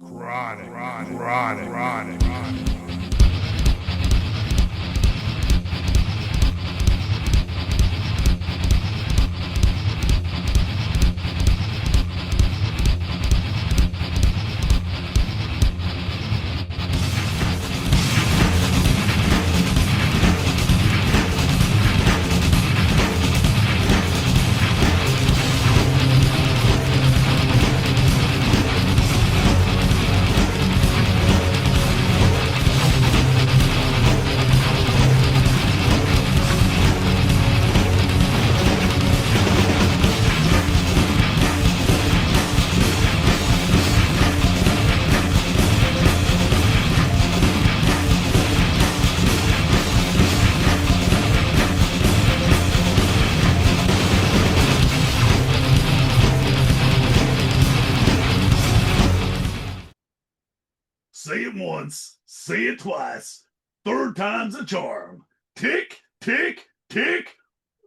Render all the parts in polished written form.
Chronic. Say it once, say it twice. Third time's a charm. Tick, tick, tick.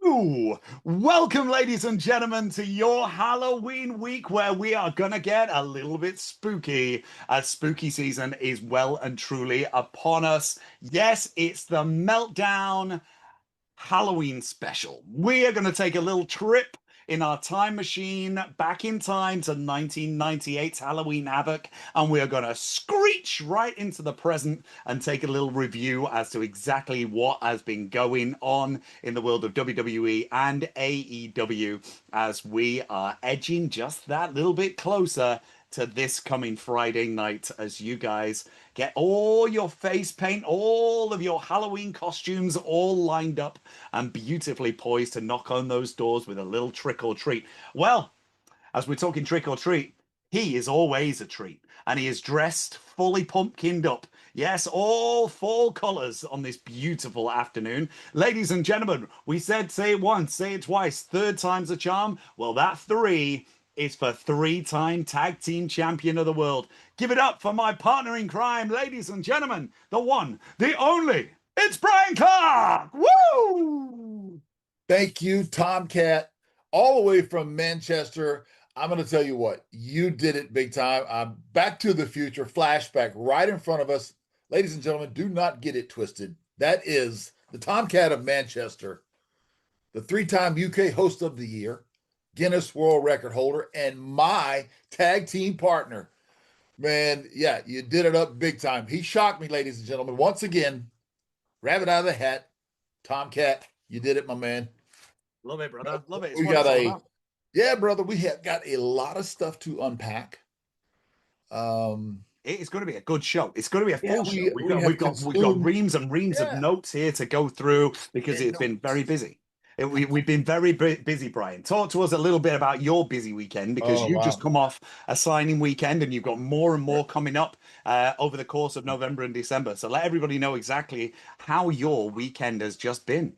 Ooh, welcome, ladies and gentlemen, to your Halloween week where we are going to get a little bit spooky as spooky season is well and truly upon us. Yes, it's the Meltdown Halloween special. We are going to take a little trip in our time machine back in time to 1998's Halloween Havoc, and we are going to screech right into the present and take a little review as to exactly what has been going on in the world of WWE and AEW as we are edging just that little bit closer to this coming Friday night as you guys get all your face paint, all of your Halloween costumes all lined up and beautifully poised to knock on those doors with a little trick or treat. Well, as we're talking trick or treat, he is always a treat and he is dressed fully pumpkined up. Yes, all fall colors on this beautiful afternoon. Ladies and gentlemen, we said say it once, say it twice, third time's a charm. Well, that three is for three-time tag team champion of the world. Give it up for my partner in crime, ladies and gentlemen, the one, the only, it's Bryan Tom. Woo! Thank you, Tomcat, all the way from Manchester. I'm going to tell you what, you did it big time. I'm Back to the Future flashback right in front of us. Ladies and gentlemen, do not get it twisted. That is the Tomcat of Manchester, the three-time UK Host of the Year, Guinness World Record holder, and my tag team partner. Man, yeah, you did it up big time. He shocked me, ladies and gentlemen. Once again, rabbit out of the hat. Tomcat, you did it, my man. Love it, brother. Love it. We got yeah, brother. We have got a lot of stuff to unpack. It's going to be a good show. It's going to be a full show. We've got reams and reams of notes here to go through because it's been very busy. We've been very busy, Bryan. Talk to us a little bit about your busy weekend because you just come off a signing weekend and you've got more and more coming up over the course of November and December. So let everybody know exactly how your weekend has just been.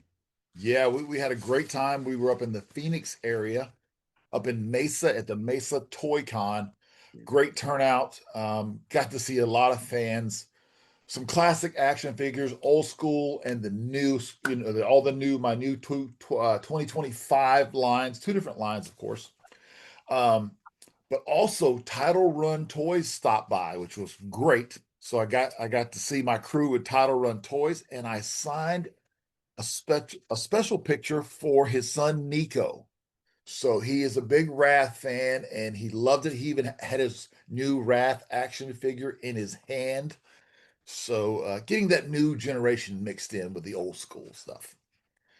Yeah, we had a great time. We were up in the Phoenix area, up in Mesa at the Mesa Toy Con. Great turnout. Got to see a lot of fans. Some classic action figures, old school and the new, my new 2025 lines, two different lines, of course. But also Title Run Toys stopped by, which was great. So I got to see my crew with Title Run Toys, and I signed a special picture for his son Nico. So he is a big Wrath fan, and he loved it. He even had his new Wrath action figure in his hand. So getting that new generation mixed in with the old school stuff.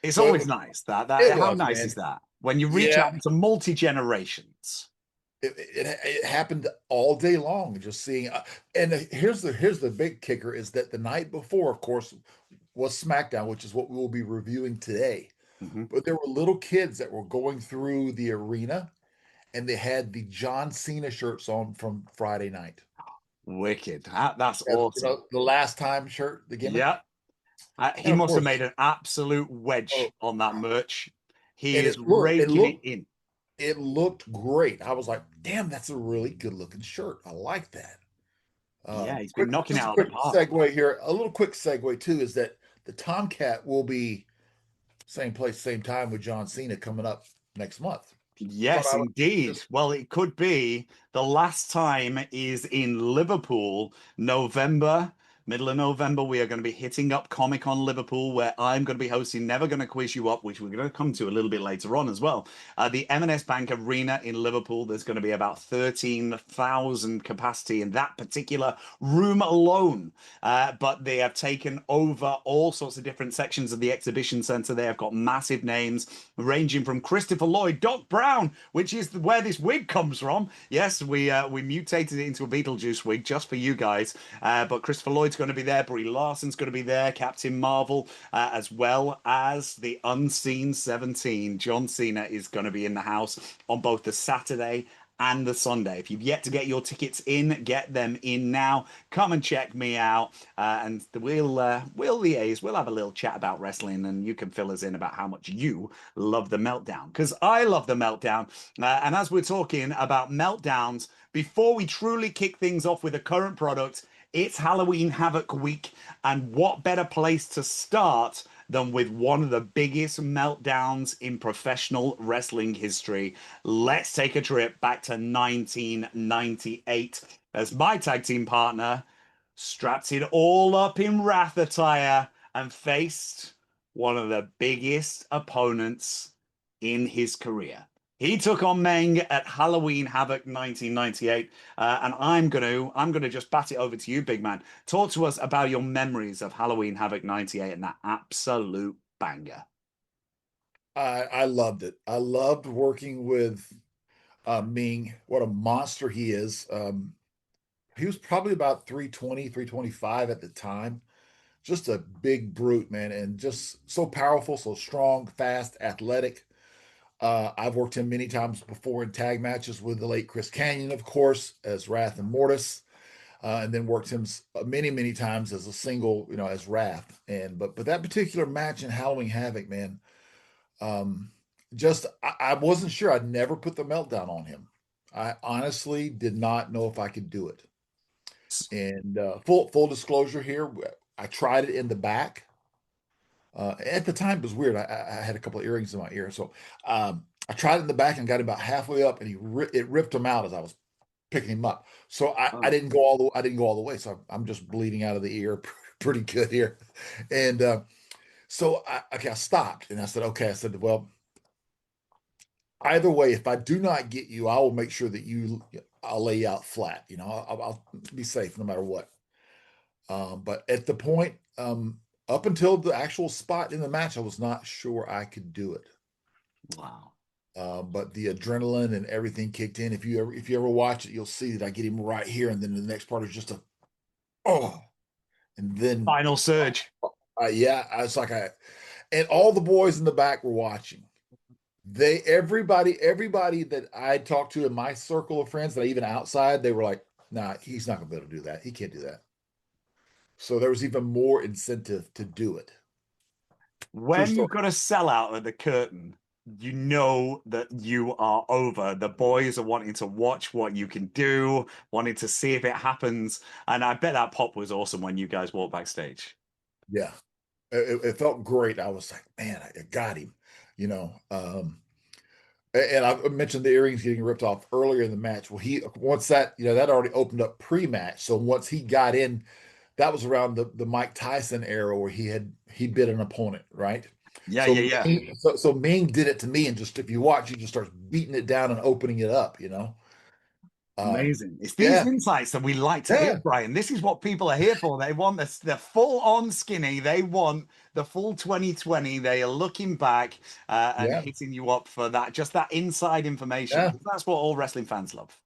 It's always nice. How nice is that? When you reach out to multi-generations. It happened all day long, just seeing. And here's the big kicker is that the night before, of course, was SmackDown, which is what we will be reviewing today. Mm-hmm. But there were little kids that were going through the arena, and they had the John Cena shirts on from Friday night. Wicked. That's awesome. You know, the last time shirt, the gimmick. Yeah. He must have made an absolute wedge on that merch. He is raking it in. It looked great. I was like, damn, that's a really good looking shirt. I like that. Yeah, he's been knocking out the park. Segue here. A little quick segue too is that the Tomcat will be same place, same time with John Cena coming up next month. Thought Yes, I would indeed. just Well, it could be the last time is in Liverpool, November, middle of November. We are going to be hitting up Comic Con Liverpool, where I'm going to be hosting Never Gonna Quiz You Up, which we're going to come to a little bit later on as well. The M&S Bank Arena in Liverpool, there's going to be about 13,000 capacity in that particular room alone. But they have taken over all sorts of different sections of the exhibition center. They have got massive names ranging from Christopher Lloyd, Doc Brown, which is where this wig comes from. Yes, we mutated it into a Beetlejuice wig just for you guys. But Christopher Lloyd's going to be there. Brie Larson's going to be there. Captain Marvel, as well as the Unseen 17. John Cena is going to be in the house on both the Saturday and the Sunday. If you've yet to get your tickets in, get them in now. Come and check me out, and we'll liaise. We'll have a little chat about wrestling, and you can fill us in about how much you love the Meltdown, because I love the Meltdown. And as we're talking about meltdowns, before we truly kick things off with a current product, it's Halloween Havoc week, and what better place to start than with one of the biggest meltdowns in professional wrestling history. Let's take a trip back to 1998 as my tag team partner strapped it all up in Wrath attire and faced one of the biggest opponents in his career. He took on Meng at Halloween Havoc 1998, and I'm gonna just bat it over to you, big man. Talk to us about your memories of Halloween Havoc 98 and that absolute banger. I loved it. I loved working with Ming. What a monster he is. He was probably about 320, 325 at the time. Just a big brute, man, and just so powerful, so strong, fast, athletic. I've worked him many times before in tag matches with the late Chris Canyon, of course, as Wrath and Mortis, and then worked him many, many times as a single, as Wrath. And but that particular match in Halloween Havoc, man, um, just I wasn't sure. I'd never put the meltdown on him. I honestly did not know if I could do it. And full disclosure here, I tried it in the back. At the time, it was weird. I had a couple of earrings in my ear, so I tried it in the back and got him about halfway up, and it ripped him out as I was picking him up. So I Oh. didn't go all the way. So I'm just bleeding out of the ear pretty good here. And so I stopped and I said, okay. I said, well, either way, if I do not get you, I will make sure that I'll lay you out flat. I'll be safe no matter what. But at the point, up until the actual spot in the match, I was not sure I could do it. Wow. But the adrenaline and everything kicked in. If you ever watch it, you'll see that I get him right here, and then the next part is just oh, and then Final surge. yeah, I was like and all the boys in the back were watching. Everybody that I talked to in my circle of friends, that even outside, they were like, "Nah, he's not gonna be able to do that. He can't do that." So there was even more incentive to do it. True When story. you've got a sell out at the curtain, you know that you are over. The boys are wanting to watch what you can do, wanting to see if it happens. And I bet that pop was awesome when you guys walked backstage. Yeah, it felt great. I was like, man, I got him. You know, and I mentioned the earrings getting ripped off earlier in the match. Well, he once that already opened up pre-match. So once he got in, that was around the Mike Tyson era where he bit an opponent, right? Yeah, yeah, yeah. So Ming did it to me, and just if you watch, he just starts beating it down and opening it up. Amazing. It's these Yeah, insights that we like to hear, yeah, Brian. This is what people are here for. They want the full on skinny. They want the full 2020. They are looking back and yeah, hitting you up for that, just that inside information. yeah. That's what all wrestling fans love.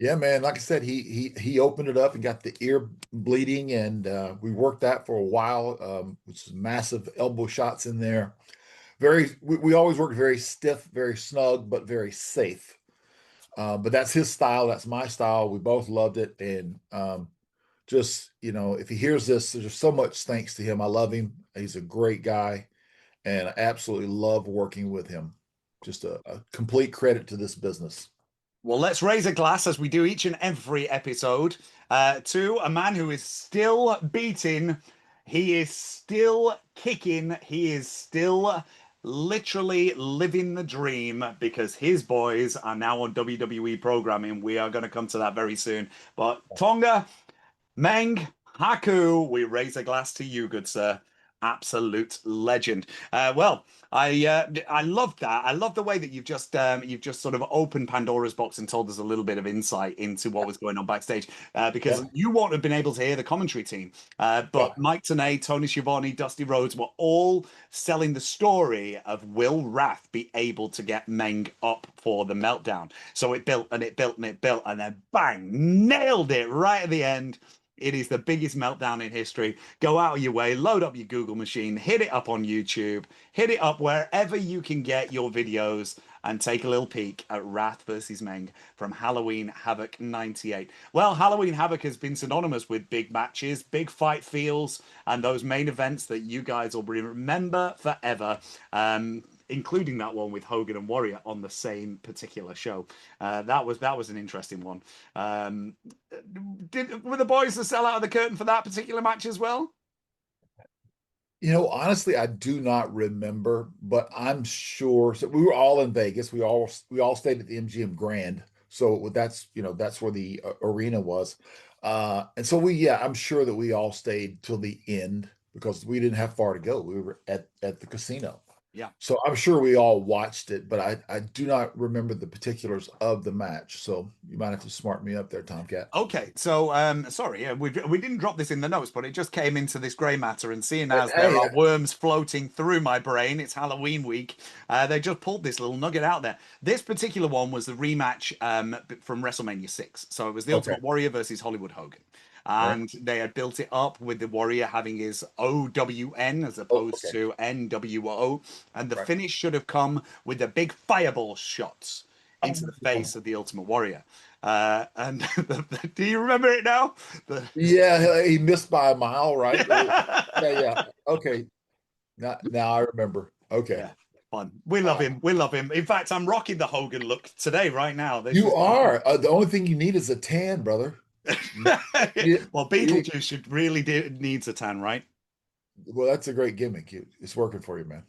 Yeah, man. Like I said, he opened it up and got the ear bleeding, and we worked that for a while, which is massive elbow shots in there. We always work very stiff, very snug, but very safe. But that's his style. That's my style. We both loved it, and just if he hears this, there's so much thanks to him. I love him. He's a great guy, and I absolutely love working with him. Just a complete credit to this business. Well, let's raise a glass as we do each and every episode to a man who is still beating. He is still kicking. He is still literally living the dream because his boys are now on WWE programming. We are going to come to that very soon. But Tonga, Meng, Haku, we raise a glass to you, good sir. Absolute legend. Well, I love that. I love the way that you've just sort of opened Pandora's box and told us a little bit of insight into what was going on backstage. Because Yeah. you won't have been able to hear the commentary team, Yeah. but Mike Tenay, Tony Schiavone, Dusty Rhodes were all selling the story of will Wrath be able to get Meng up for the meltdown. So it built and it built and it built, and then bang, nailed it right at the end. It is the biggest meltdown in history. Go out of your way, load up your Google machine, hit it up on YouTube, hit it up wherever you can get your videos, and take a little peek at Wrath versus Meng from Halloween Havoc 98. Well, Halloween Havoc has been synonymous with big matches, big fight feels, and those main events that you guys will remember forever. Including that one with Hogan and Warrior on the same particular show. That was an interesting one. Were the boys to sell out of the curtain for that particular match as well? Honestly, I do not remember, but I'm sure. So we were all in Vegas. We all stayed at the MGM Grand. So that's where the arena was. And so I'm sure that we all stayed till the end because we didn't have far to go. We were at the casino. Yeah. So I'm sure we all watched it, but I do not remember the particulars of the match. So you might have to smart me up there, Tomcat. Okay, so sorry, we didn't drop this in the notes, but it just came into this grey matter, and seeing as there Hey, are worms floating through my brain, it's Halloween week. They just pulled this little nugget out there. This particular one was the rematch from WrestleMania 6. So it was the okay, Ultimate Warrior versus Hollywood Hogan. right. And they had built it up with the Warrior having his OWN as Oh, opposed okay, to NWO. And the right. finish should have come with the big fireball shots into the Oh, face of the Ultimate Warrior. And do you remember it now? The, yeah, he missed by a mile, right? Yeah, yeah. Okay, now I remember. Okay, yeah, fun. We love uh, him. We love him. In fact, I'm rocking the Hogan look today, right now. This you is are. The only thing you need is a tan, brother. You, well, you- Beetlejuice should really needs a tan, right? well, that's a great gimmick. It's working for you, man.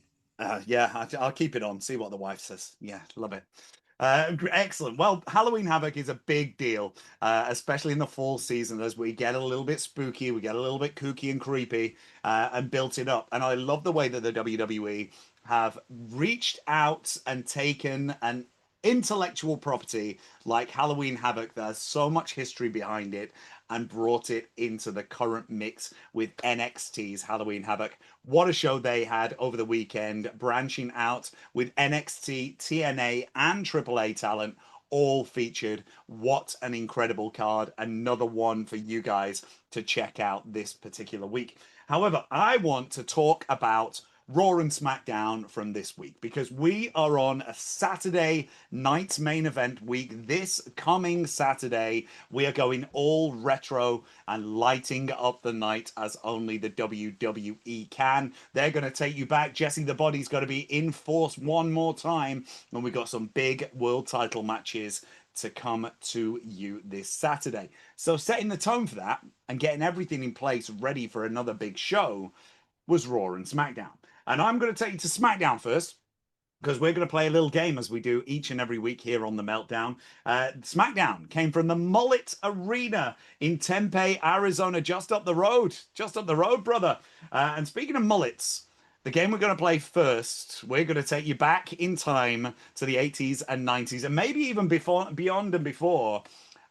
Yeah, I'll keep it on. See what the wife says. Yeah, love it. Excellent. Well, Halloween Havoc is a big deal, especially in the fall season as we get a little bit spooky, we get a little bit kooky and creepy, and built it up. And I love the way that the WWE have reached out and taken an intellectual property like Halloween Havoc that has so much history behind it and brought it into the current mix with NXT's Halloween Havoc. What a show they had over the weekend, branching out with NXT, TNA, and AAA talent all featured. What an incredible card. Another one for you guys to check out this particular week. However, I want to talk about Raw and SmackDown from this week because we are on a Saturday night's main event week. This coming Saturday, we are going all retro and lighting up the night as only the WWE can. They're going to take you back. Jesse the Body's got to be in force one more time, and we've got some big world title matches to come to you this Saturday. So setting the tone for that and getting everything in place ready for another big show was Raw and SmackDown. And I'm going to take you to SmackDown first because we're going to play a little game as we do each and every week here on the Meltdown. SmackDown came from the Mullet Arena in Tempe, Arizona, just up the road, brother. And speaking of mullets, the game we're going to play first, we're going to take you back in time to the 80s and 90s, and maybe even before, beyond and before,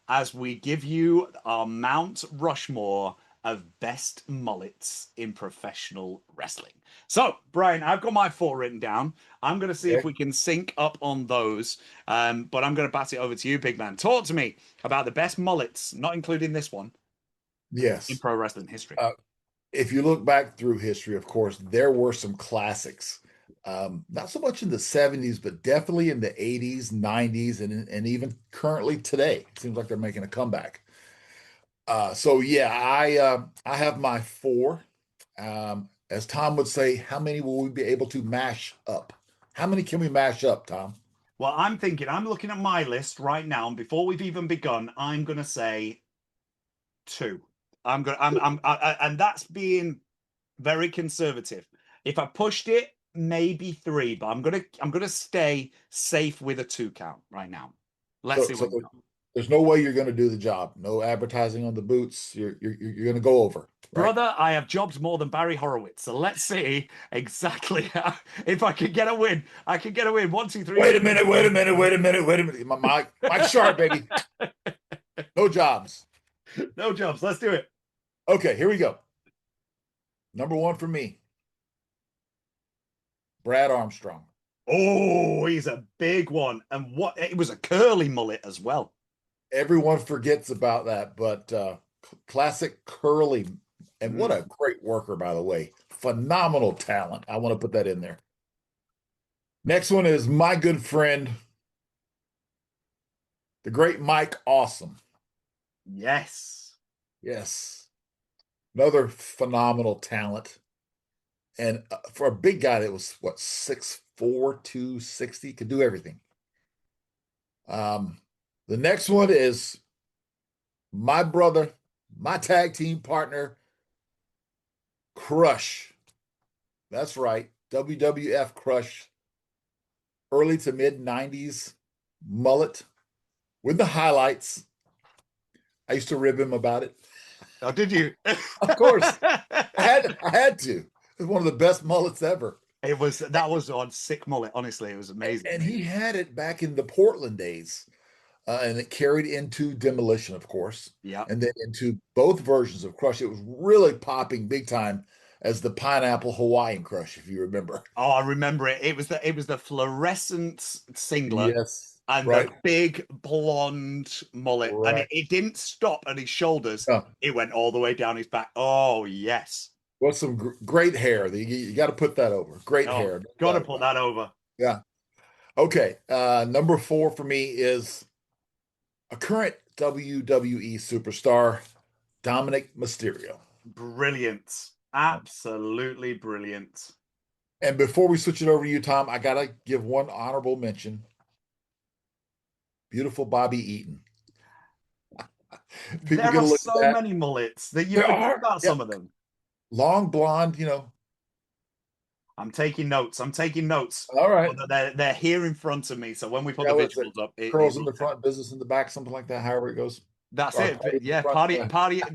as we give you our Mount Rushmore of best mullets in professional wrestling. So, Brian, I've got my four written down. I'm going to see if Okay. we can sync up on those. But I'm going to pass it over to you, big man. Talk to me about the best mullets, not including this one, in Yes. pro wrestling history. If you look back through history, of course, there were some classics. Not so much in the 70s, but definitely in the 80s, 90s, and even currently today. It seems like they're making a comeback. So yeah, I have my four. As Tom would say, how many will we be able to mash up? How many can we mash up, Tom? Well, I'm looking at my list right now, and before we've even begun, I'm going to say two. And that's being very conservative. If I pushed it, maybe 3, but I'm gonna stay safe with a 2 count right now. Let's see So what we got. there's no way you're going to do the job. No advertising on the boots. You're going to go over, right? Brother, I have jobs more than Barry Horowitz, so let's see exactly if I can get a win. I can get a win. 1, 2, 3. Wait a minute. Wait a minute. Wait a minute. Wait a minute. Mike Sharp, baby. No jobs. No jobs. Let's do it. Okay, here we go. Number 1 for me, Brad Armstrong. Oh, he's a big one. And what it was a curly mullet as well. Everyone forgets about that, but classic curly. And what a great worker, by the way. Phenomenal talent. I want to put that in there. Next one is my good friend, the great Mike Awesome. Yes. Yes. Another phenomenal talent. And for a big guy that was, what, 6'4", 260, could do everything. The next one is my brother, my tag team partner, Crush. That's right. WWF Crush. Early to mid 90s mullet with the highlights. I used to rib him about it. Oh, did you? Of course. I had to. It was one of the best mullets ever. That was on sick mullet. Honestly, it was amazing. And he had it back in the Portland days. And it carried into Demolition, of course. Yeah. And then into both versions of Crush. It was really popping big time as the Pineapple Hawaiian Crush, if you remember. Oh, I remember it. It was the fluorescent singlet. Yes. And right. the big blonde mullet. Right. And it didn't stop at his shoulders. Oh. It went all the way down his back. Oh, yes. Well, some great hair. You got to put that over. Great hair. Got to put that over. Yeah. Okay. Number 4 for me is a current WWE superstar, Dominic Mysterio. Brilliant. Absolutely brilliant. And before we switch it over to you, Tom, I got to give one honorable mention. Beautiful Bobby Eaton. There are so many mullets that you forget about some of them. Long blonde, I'm taking notes. All right. They're here in front of me. So when we put the visuals up, curls in the front, business in the back, something like that, however it goes. That's it. Yeah, party.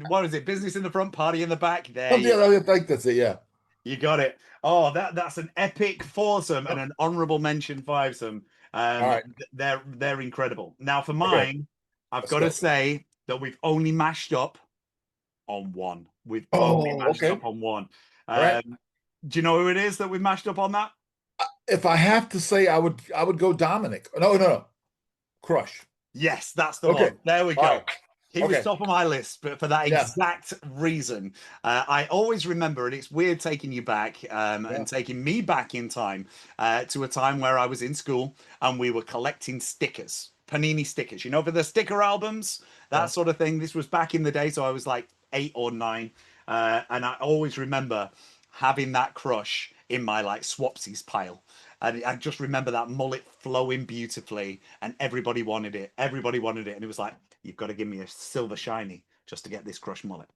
What is it? Business in the front, party in the back. There. I think that's it. Yeah. You got it. Oh, that's an epic foursome and an honorable mention fivesome. All right. They're incredible. Now for mine, I've got to say that we've only mashed up on one. We've only mashed up on one. Right. Do you know who it is that we've mashed up on that? If I have to say, I would go Dominic. No. Crush. Yes, that's the one. There we go. Right. He was top of my list, but for that exact reason. I always remember, and it's weird taking you back and taking me back in time to a time where I was in school and we were collecting stickers, Panini stickers, for the sticker albums, that sort of thing. This was back in the day, so I was like 8 or 9. And I always remember having that Crush in my like swapsies pile. And I just remember that mullet flowing beautifully and everybody wanted it. And it was like, you've got to give me a silver shiny just to get this Crush mullet.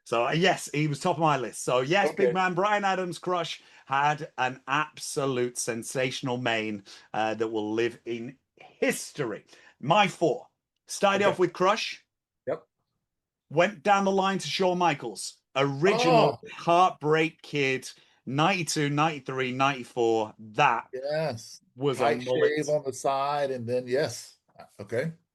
So yes, he was top of my list. So yes, big man, Bryan Adams' Crush had an absolute sensational mane that will live in history. My 4. Started off with Crush. Yep. Went down the line to Shawn Michaels. Original Heartbreak Kid. 92, 93, 94. That was a mullet. Shave on the side, and then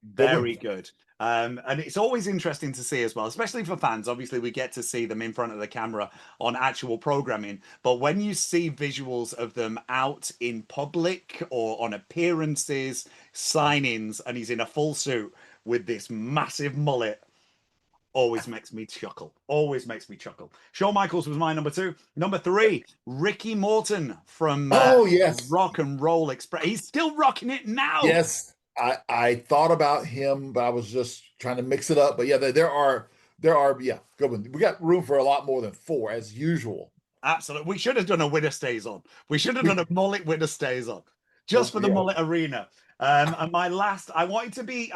very good. And it's always interesting to see as well, especially for fans. Obviously, we get to see them in front of the camera on actual programming. But when you see visuals of them out in public or on appearances, sign-ins, and he's in a full suit with this massive mullet, always makes me chuckle. Shawn Michaels was my number 2. Number 3, Ricky Morton from Rock and Roll Express. He's still rocking it now. Yes, I thought about him, but I was just trying to mix it up. But yeah, there are good ones. We got room for a lot more than 4 as usual. Absolutely. We should have done a winner stays on. We should have done a mullet winner stays on just for the mullet arena. And my last, I wanted to be,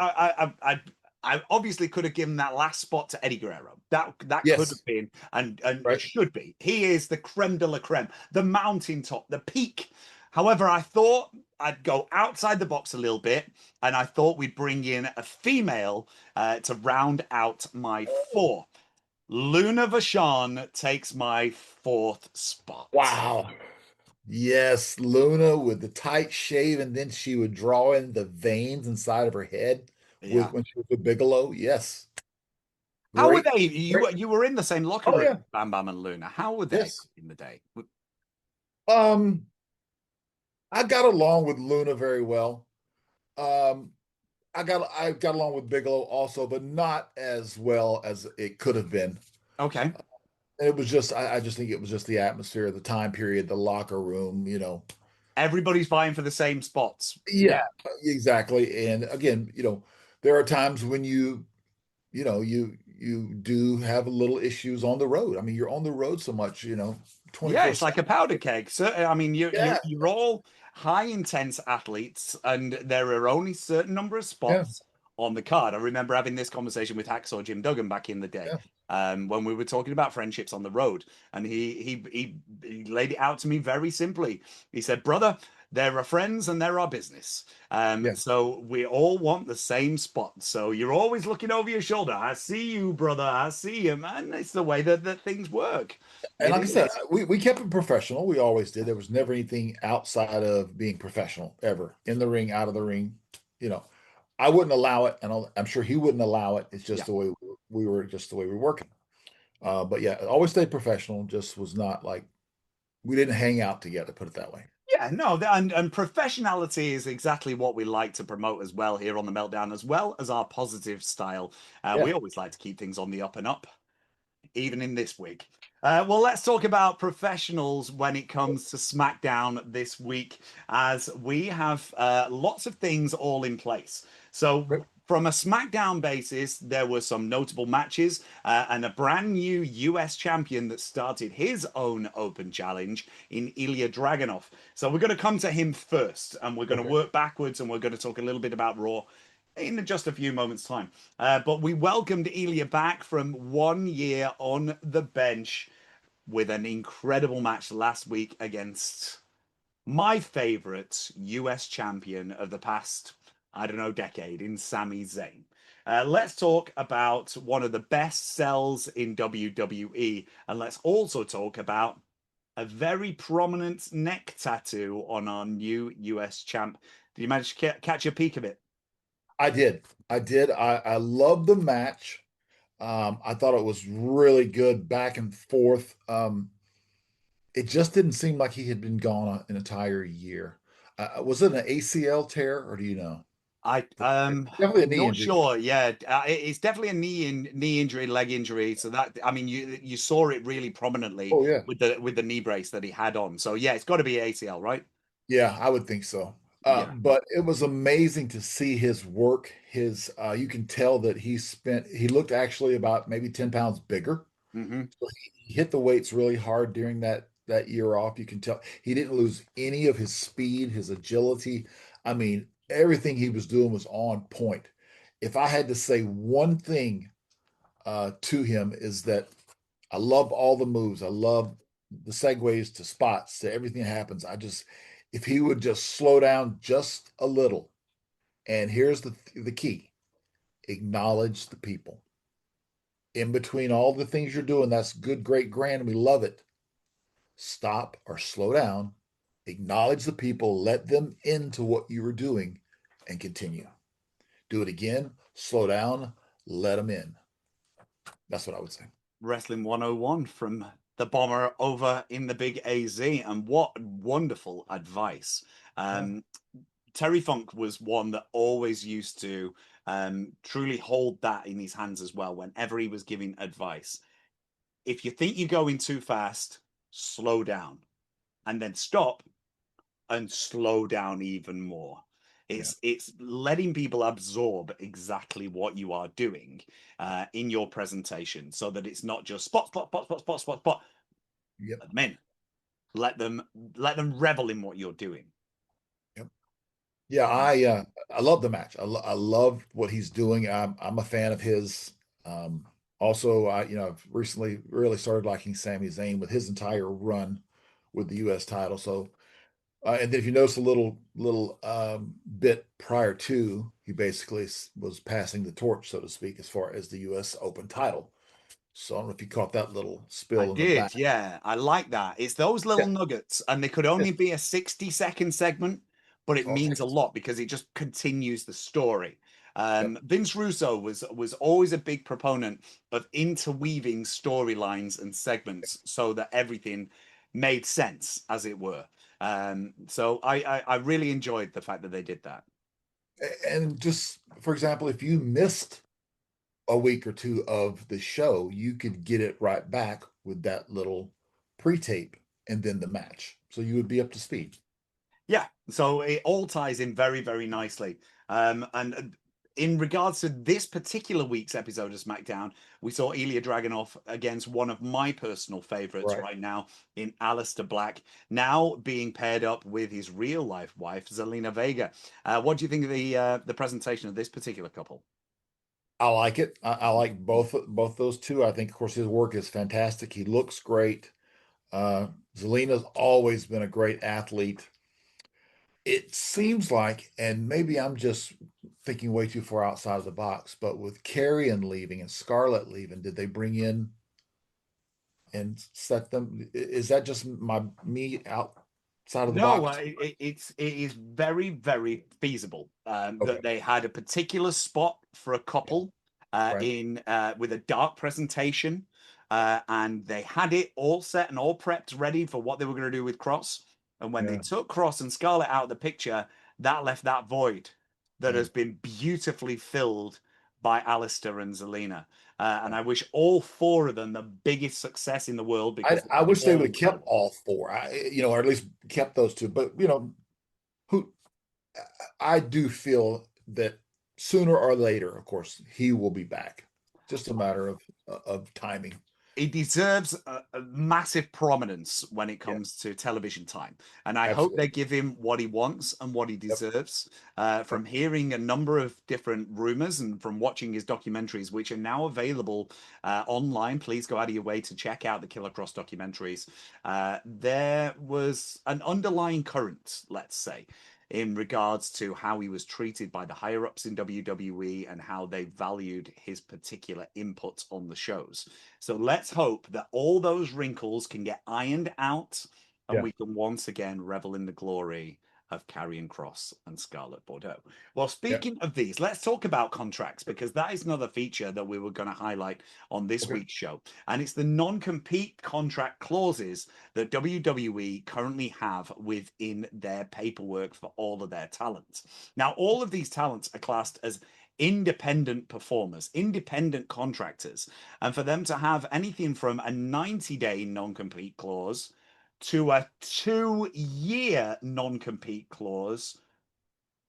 I obviously could have given that last spot to Eddie Guerrero. That could have Yes, been and right. should be. He is the creme de la creme, the mountaintop, the peak. However, I thought I'd go outside the box a little bit, and I thought we'd bring in a female to round out my four. Luna Vachon takes my fourth spot. Wow. Yes, Luna with the tight shave, and then she would draw in the veins inside of her head with Yeah. when she was with Bigelow. Yes, How were great. they? Great. You were in the same locker Oh room, yeah, Bam Bam and Luna. How were they yes. in the day? Um, I got along with Luna very well. Um, I got along with Bigelow also, but not as well as it could have been. Okay. And it was just I just think it was just the atmosphere, the time period, the locker room. Everybody's vying for the same spots. Yeah. Yeah, exactly. And again, there are times when you do have a little issues on the road. I mean, you're on the road so much, Yeah, it's 24/7. like a powder keg. So I mean, Yeah, you're all high intense athletes, and there are only certain number of yeah, spots on the card. I remember having this conversation with Hacksaw Jim Duggan back in the day, yeah, when we were talking about friendships on the road, and he laid it out to me very simply. He said, "Brother, there are friends and there are business. yeah. So we all want the same spot. So you're always looking over your shoulder. I see you, brother. I see you, man. It's the way that things work. And It like I said, is." we kept it professional. We always did. There was never anything outside of being professional ever in the ring, out of the ring. You know, I wouldn't allow it, and I'm sure he wouldn't allow it. It's just Yeah. the way we were, just the way we were working. But yeah, always stayed professional. Just was not like we didn't hang out together. Put it that way. Yeah, no, and professionality is exactly what we like to promote as well here on the Meltdown, as well as our positive style. We Yeah. always like to keep things on the up and up, even in this week. Well, let's talk about professionals when it comes to SmackDown this week, as we have lots of things all in place. So, Great. from a SmackDown basis, there were some notable matches and a brand new US champion that started his own open challenge in Ilja Dragunov. So, we're going to come to him first, and we're going to Okay. work backwards, and we're going to talk a little bit about Raw in just a few moments' time. But we welcomed Ilya back from 1 year on the bench with an incredible match last week against my favorite US champion of the past, I don't know, decade in Sami Zayn. Let's talk about one of the best sells in WWE, and let's also talk about a very prominent neck tattoo on our new US champ. Did you manage to catch a peek of it? I did. I did. I love the match. I thought it was really good back and forth. It just didn't seem like he had been gone an entire year. Was it an ACL tear, or do you know? Definitely a knee Not injury. sure. Yeah, it's definitely a knee injury, leg injury. So that, I mean, you saw it really prominently Oh yeah, with the knee brace that he had on. So yeah, it's got to be ACL, right? yeah, I would think so. Yeah. But it was amazing to see his work. You can tell that he looked actually about maybe 10 pounds bigger. Hmm. So he hit the weights really hard during that year off. You can tell he didn't lose any of his speed, his agility. I mean, everything he was doing was on point. If I had to say one thing to him is that I love all the moves. I love the segues to spots to everything that happens. If he would just slow down just a little, and here's the key: acknowledge the people in between all the things you're doing. That's good, great, grand. We love it. Stop or slow down, acknowledge the people, let them into what you were doing, and continue. Do it again, slow down, let them in. That's what I would say. Wrestling 101 from the bomber over in the big AZ. And what wonderful advice. Yeah. Um, Terry Funk was one that always used to truly hold that in his hands as well whenever he was giving advice. If you think you're going too fast, slow down and then stop and slow down even more. Yeah. It's letting people absorb exactly what you are doing in your presentation, so that it's not just spot, spot, spot, spot, spot, spot, spot. Yep. Men, let them revel in what you're doing. Yep. Yeah, I love the match. I love what he's doing. I'm a fan of his. Um, Also, I've recently really started liking Sami Zayn with his entire run with the U.S. title. So, and then if you notice a little bit prior to, he basically was passing the torch, so to speak, as far as the U.S. Open title. So I don't know if you caught that little I spill in the back. did, yeah. I like that. It's those little Yeah. nuggets, and they could only be a 60-second segment, but it Oh, means a lot because it just continues the story. yep. Vince Russo was always a big proponent of interweaving storylines and segments so that everything made sense, as it were. So I really enjoyed the fact that they did that. And just for example, if you missed a week or two of the show, you could get it right back with that little pre-tape and then the match. So you would be up to speed. Yeah, so it all ties in very, very nicely. And in regards to this particular week's episode of SmackDown, we saw Ilja Dragunov against one of my personal favorites Right. right now in Aleister Black, now being paired up with his real life wife, Zelina Vega. What do you think of the presentation of this particular couple? I like it. I like both those two. I think, of course, his work is fantastic. He looks great. Uh, Zelina's always been a great athlete. It seems like, and maybe I'm just thinking way too far outside of the box, but with Carrion leaving and Scarlett leaving, did they bring in and set them? Is that just me outside of the No, box? it is very very feasible Okay, that they had a particular spot for a yeah, couple right. in with a dark presentation, and they had it all set and all prepped, ready for what they were going to do with Cross. And when they Yeah, took Cross and Scarlett out of the picture, that left that void that yeah, has been beautifully filled by Alistair and Zelina. And yeah. I wish all four of them the biggest success in the world I because I they're wish they would all have kept incredible. all four. Or at least kept those two. But who I do feel that sooner or later, of course, he will be back. Just a matter of timing. He deserves a massive prominence when it Yeah, comes to television time. And I hope they absolutely. give him what he wants and what he Yep, deserves. yep. From hearing a number of different rumors and from watching his documentaries, which are now available online, please go out of your way to check out the Killer Cross documentaries. There was an underlying current, let's say, in regards to how he was treated by the higher ups in WWE and how they valued his particular input on the shows. So let's hope that all those wrinkles can get ironed out and Yeah, we can once again revel in the glory of Karrion Cross and Scarlett Bordeaux. Well, yeah. speaking of these, let's talk about contracts because that is another feature that we were going to highlight on this Okay. week's show. And it's the non compete contract clauses that WWE currently have within their paperwork for all of their talents. Now, all of these talents are classed as independent performers, independent contractors. And for them to have anything from a 90-day non compete clause to a 2 year non compete clause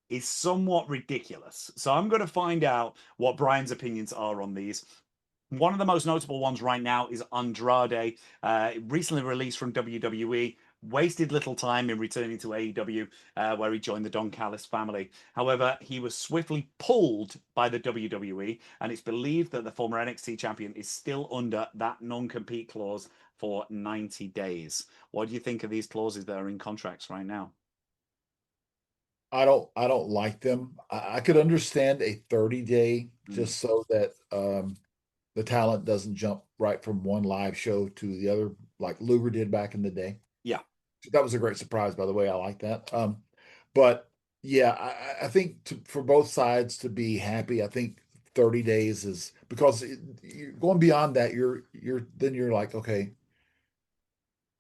is somewhat ridiculous. So I'm going to find out what Brian's opinions are on these. One of the most notable ones right now is Andrade, recently released from WWE. Wasted little time in returning to AEW, where he joined the Don Callis family. However, he was swiftly pulled by the WWE, and it's believed that the former NXT champion is still under that non compete clause for 90 days. What do you think of these clauses that are in contracts right now? I don't like them. I could understand a 30-day Mm, just so that the talent doesn't jump right from one live show to the other, like Luger did back in the day. yeah. That was a great surprise, by the way. I like that. But yeah, I think for both sides to be happy, I think 30 days is because you're going beyond that. You're like, okay,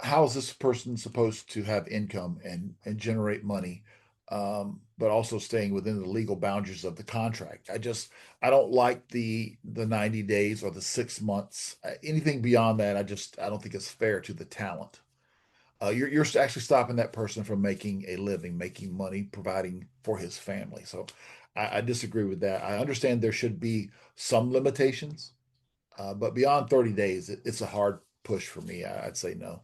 how is this person supposed to have income and generate money, but also staying within the legal boundaries of the contract? I don't like the 90 days or the 6 months. Anything beyond that, I don't think it's fair to the talent. You're actually stopping that person from making a living, making money, providing for his family. So I disagree with that. I understand there should be some limitations, but beyond 30 days, it's a hard push for me. I'd say no.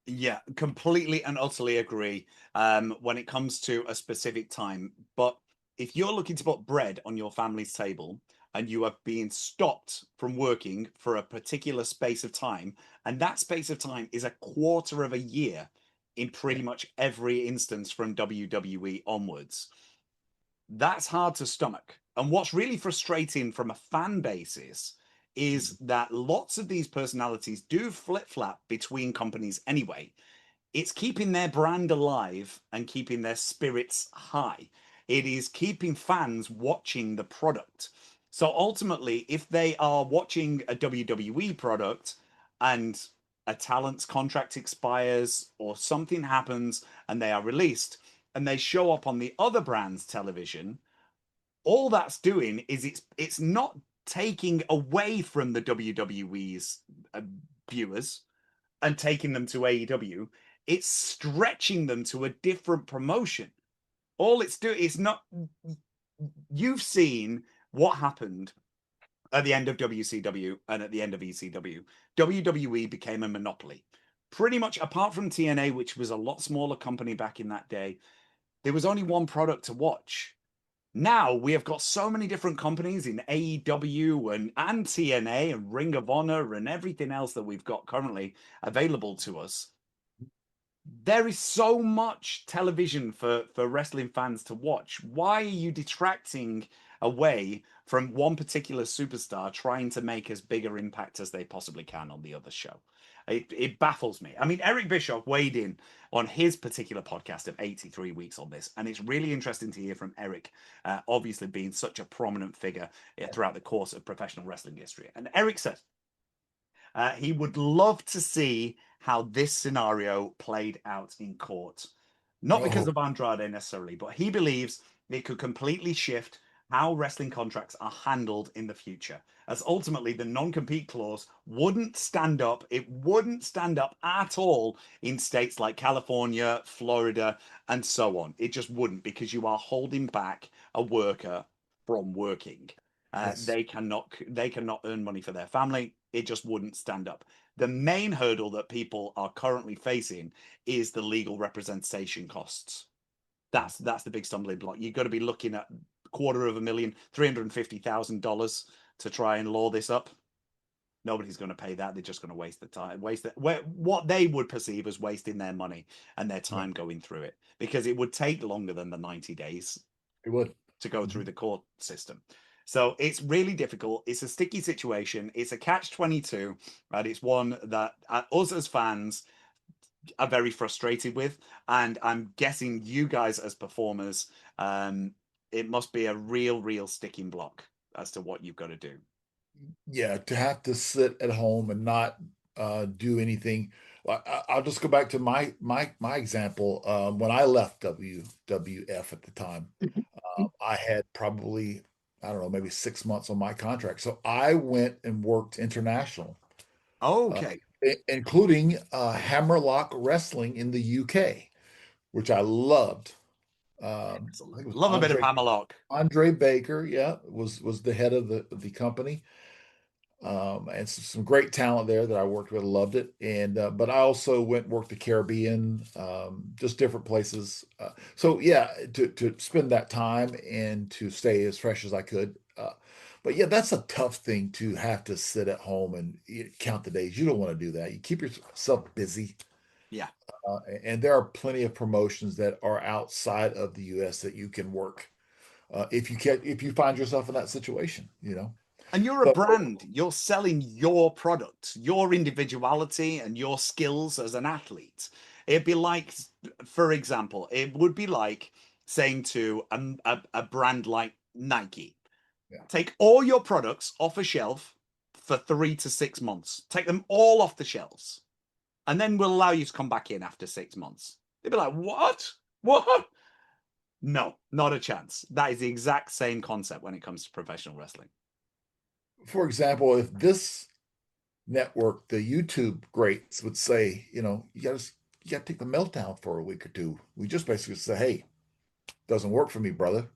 Yeah, completely and utterly agree. When it comes to a specific time, but if you're looking to put bread on your family's table and you are being stopped from working for a particular space of time, and that space of time is a quarter of a year in Yeah. pretty much every instance from WWE onwards, that's hard to stomach. And what's really frustrating from a fan basis is that lots of these personalities do flip flap between companies anyway. It's keeping their brand alive and keeping their spirits high. It is keeping fans watching the product. So ultimately, if they are watching a WWE product and a talent's contract expires or something happens and they are released and they show up on the other brand's television, all that's doing is it's not taking away from the WWE's viewers and taking them to AEW. It's stretching them to a different promotion. All it's doing is not. You've seen what happened at the end of WCW and at the end of ECW. WWE became a monopoly. Pretty much apart from TNA, which was a lot smaller company back in that day, there was only one product to watch. Now we have got so many different companies in AEW and TNA and Ring of Honor and everything else that we've got currently available to us. There is so much television for wrestling fans to watch. Why are you detracting away from one particular superstar trying to make as bigger impact as they possibly can on the other show? It baffles me. I mean, Eric Bischoff weighed in on his particular podcast of 83 weeks on this, and it's really interesting to hear from Eric, obviously being such a prominent figure throughout the course of professional wrestling history. And Eric says he would love to see how this scenario played out in court. Not because Oh, of Andrade necessarily, but he believes it could completely shift how wrestling contracts are handled in the future. As ultimately, the non compete clause wouldn't stand up. It wouldn't stand up at all in states like California, Florida, and so on. It just wouldn't, because you are holding back a worker from working. yes. They cannot earn money for their family. It just wouldn't stand up. The main hurdle that people are currently facing is the legal representation costs. That's the big stumbling block. You've got to be looking at $250,000, $350,000 to try and law this up. Nobody's going to pay that. They're just going to waste the time, what they would perceive as wasting their money and their Yeah, time going through it, because it would take longer than the 90 days it would. to go through Mhm. the court system. So it's really difficult. It's a sticky situation. It's a catch-22, and it's one that us as fans are very frustrated with. And I'm guessing you guys as performers, it must be a real sticking block as to what you've got to do. Yeah, to have to sit at home and not do anything. I'll just go back to my example. When I left WWF at the time, I had probably, I don't know, maybe 6 months on my contract. So I went and worked international, uh, Okay. including Hammerlock Wrestling in the UK, which I loved. I think it was Love a bit of Hammerlock. Andre Baker, yeah, was the head of the company. And some great talent there that I worked with, loved it. And but I also went and worked the Caribbean, just different places. So yeah, to spend that time and to stay as fresh as I could. But yeah, that's a tough thing to have to sit at home and count the days. You don't want to do that. You keep yourself busy. Yeah. And there are plenty of promotions that are outside of the U.S. that you can work if you find yourself in that situation, you know. And you're a But brand. You're selling your product, your individuality, and your skills as an athlete. It'd be like, for example, it would be like saying to a brand like Nike, yeah, take all your products off a shelf for 3 to 6 months. Take them all off the shelves, and then we'll allow you to come back in after 6 months. They'd be like, what? What? No, not a chance. That is the exact same concept when it comes to professional wrestling. for example, if this network, the YouTube greats would say, you got to take the meltdown for a week or two. We just basically say, hey, doesn't work for me, brother.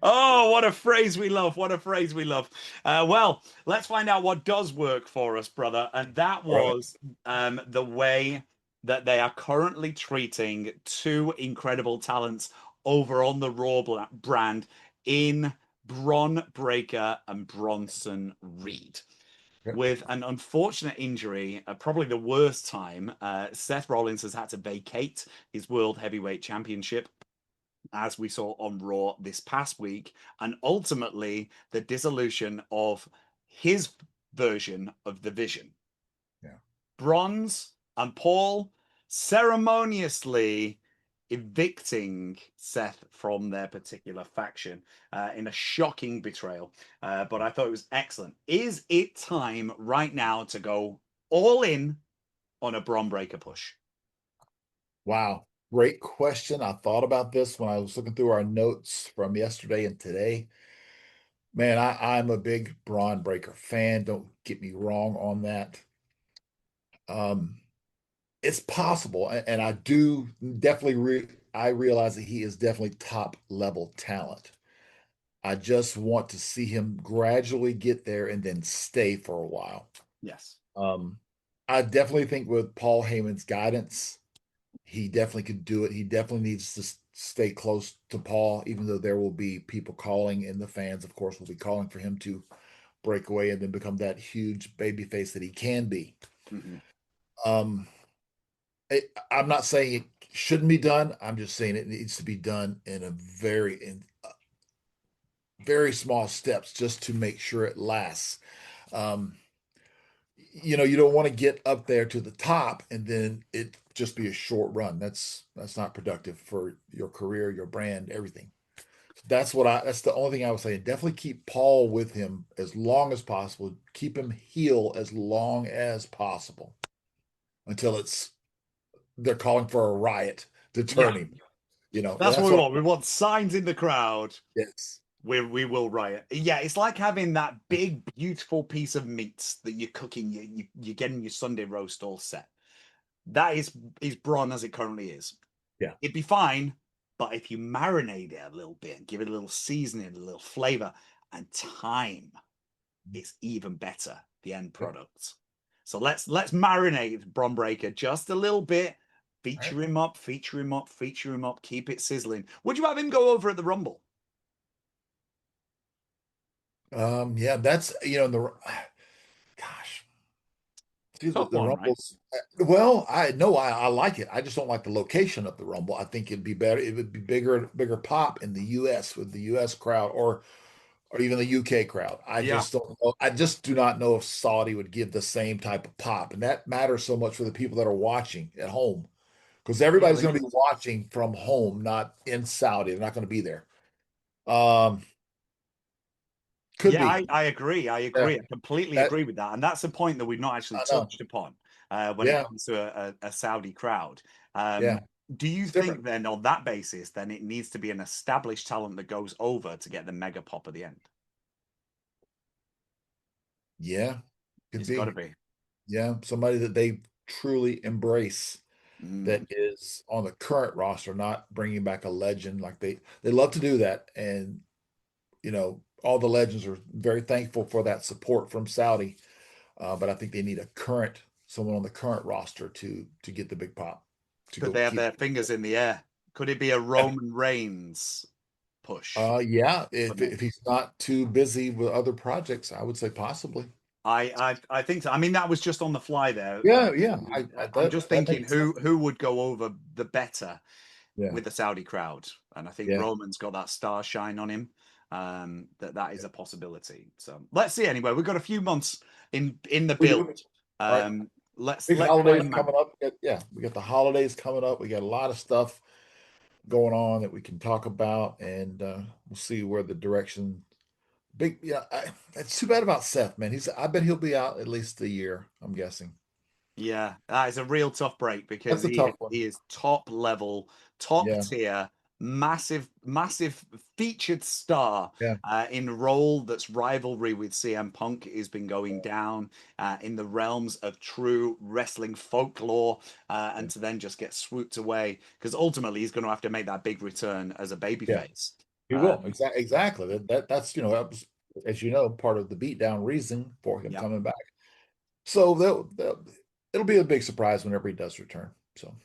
Oh, what a phrase we love. What a phrase we love. Well, let's find out what does work for us, brother. And that Right. was the way that they are currently treating two incredible talents over on the Raw brand in Bron Breakker and Bronson Reed. Yep. With an unfortunate injury, probably the worst time, Seth Rollins has had to vacate his World Heavyweight Championship, as we saw on Raw this past week, and ultimately the dissolution of his version of the Vision. Yeah. Bronze and Paul ceremoniously evicting Seth from their particular faction in a shocking betrayal. But I thought it was excellent. Is it time right now to go all in on a Bron Breakker push? Wow. Great question. I thought about this when I was looking through our notes from yesterday and today. Man, I'm a big Bron Breakker fan. Don't get me wrong on that. Um, it's possible, and I do definitely I realize that he is definitely top level talent. I just want to see him gradually get there and then stay for a while. Yes. I definitely think with Paul Heyman's guidance, he definitely could do it. He definitely needs to stay close to Paul, even though there will be people calling, and the fans, of course, will be calling for him to break away and then become that huge baby face that he can be. Mm-hmm. Um, I'm not saying it shouldn't be done. I'm just saying it needs to be done in a very small steps just to make sure it lasts. Um, you don't want to get up there to the top and then it just be a short run. That's not productive for your career, your brand, everything. That's the only thing I would say. Definitely keep Paul with him as long as possible. Keep him heel as long as possible until they're calling for a riot to Yeah, turn him. that's what That's we what. want. We want signs in the crowd. Yes. We will riot. Yeah, it's like having that big, beautiful piece of meat that you're cooking. You're getting your Sunday roast all set. That is Bron as it currently is. Yeah. It'd be fine, but if you marinate it a little bit and give it a little seasoning, a little flavor, and time, it's even better. The end Yeah. product. So let's marinate Bron Breakker just a little bit. All right. Feature him up, feature him up, feature him up. Keep it sizzling. Would you have him go over at the Rumble? Yeah, that's in the gosh. See Tough the one, right? Rumbles. Well, I know I like it. I just don't like the location of the Rumble. I think it'd be better. It would be bigger pop in the U.S. with the U.S. crowd or even the UK crowd. I Yeah. just don't know. I just do not know if Saudi would give the same type of pop, and that matters so much for the people that are watching at home because Yeah, everybody's it going to be is. watching from home, not in Saudi. They're not going to be there. Um, could Yeah, be. I agree. I Yeah, agree. I completely that agree with that. And that's a point that we've not actually I know. touched upon when it Yeah, comes to a Saudi crowd. yeah. Do you It's different. think then, on that basis, then it needs to be an established talent that goes over to get the mega pop at the end? Yeah, could It's got to be. be. Yeah, somebody that they truly embrace that Mm. is on the current roster, not bringing back a legend like they love to do that. And all the legends are very thankful for that support from Saudi. But I think they need someone on the current roster to get the big pop to Could go they have keep. their fingers in the air? Could it be a Roman Reigns push Yeah, for if me? he's not too busy with other projects, I would say possibly. I think so. I mean, that was just on the fly there. Yeah. I'm just That thinking makes sense. who would go over the better Yeah, with the Saudi crowd, and I think yeah. Roman's got that star shine on him. That is a possibility. So let's see. Anyway, we've got a few months in the We build. do. All right. Um, let's Big try holidays and coming up. We got the holidays coming up. We got a lot of stuff going on that we can talk about, and we'll see where the direction. Big, yeah. It's too bad about Seth, man. I bet he'll be out at least a year. I'm guessing. Yeah, that is a real tough break because That's a tough one. he is top level, top Yeah, tier, massive featured star yeah, in a role that's rivalry with CM Punk has been going down in the realms of true wrestling folklore, yeah, and to then just get swooped away because ultimately he's going to have to make that big return as a yeah, babyface. He will. Exactly. That's that was, as you know, part of the beatdown reason for him Yeah. coming back. So it'll be a big surprise whenever he does return. So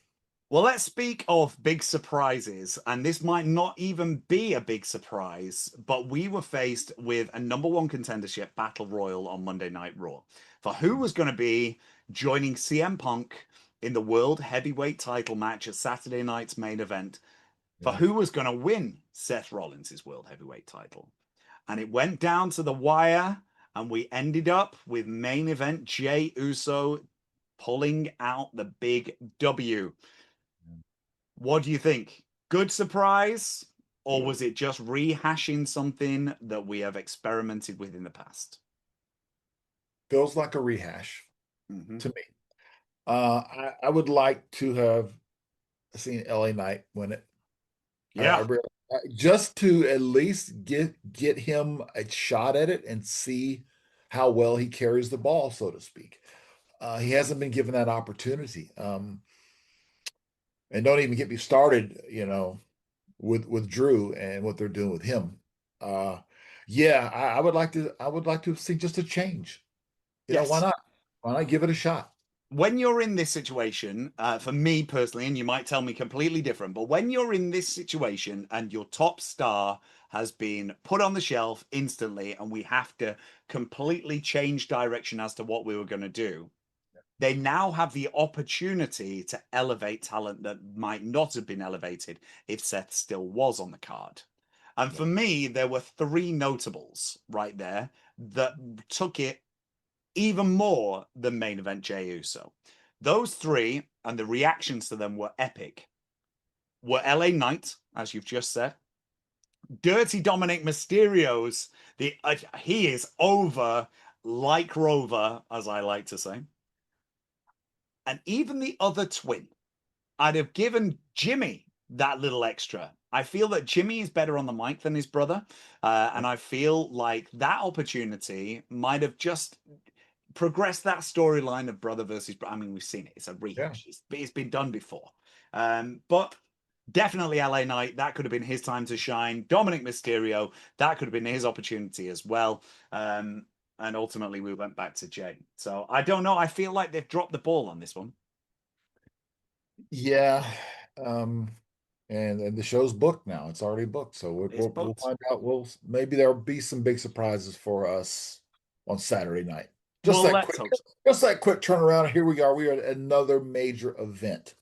Well, let's speak of big surprises, and this might not even be a big surprise, but we were faced with a number one contendership battle royal on Monday Night Raw for who was going to be joining CM Punk in the World Heavyweight title match at Saturday night's main event, for yeah. who was going to win Seth Rollins' World Heavyweight title. And it went down to the wire, and we ended up with main event Jey Uso pulling out the big W. What do you think? Good surprise, or was it just rehashing something that we have experimented with in the past? Feels like a rehash Mm-hmm. to me. I would like to have seen LA Knight win it. I Yeah. really, just to at least get him a shot at it and see how well he carries the ball, so to speak. He hasn't been given that opportunity. And don't even get me started, with Drew and what they're doing with him. Uh, yeah, I would like to see just a change. Why Yes. not? Why not give it a shot? When you're in this situation, for me personally, and you might tell me completely different, but when you're in this situation and your top star has been put on the shelf instantly, and we have to completely change direction as to what we were going to do, they now have the opportunity to elevate talent that might not have been elevated if Seth still was on the card. And Yeah. for me, there were three notables right there that took it even more than main event Jey Uso. Those three and the reactions to them were epic. Were LA Knight, as you've just said, Dirty Dominic Mysterio's he is over like Rover, as I like to say, and even the other twin. I'd have given Jimmy that little extra. I feel that Jimmy is better on the mic than his brother, and I feel like that opportunity might have just progress that storyline of brother versus brother. I mean, we've seen it. It's a Yeah. rehash. It's been done before. But definitely LA Knight, that could have been his time to shine. Dominic Mysterio, that could have been his opportunity as well. And ultimately, we went back to Jey. So I don't know. I feel like they've dropped the ball on this one. Yeah. Um, and the show's booked now. It's already booked. So It's we'll booked. find out. Maybe there'll be some big surprises for us on Saturday night. Just Well, that let's quick, hope so. just that quick turnaround. Here we are. We are at another major event.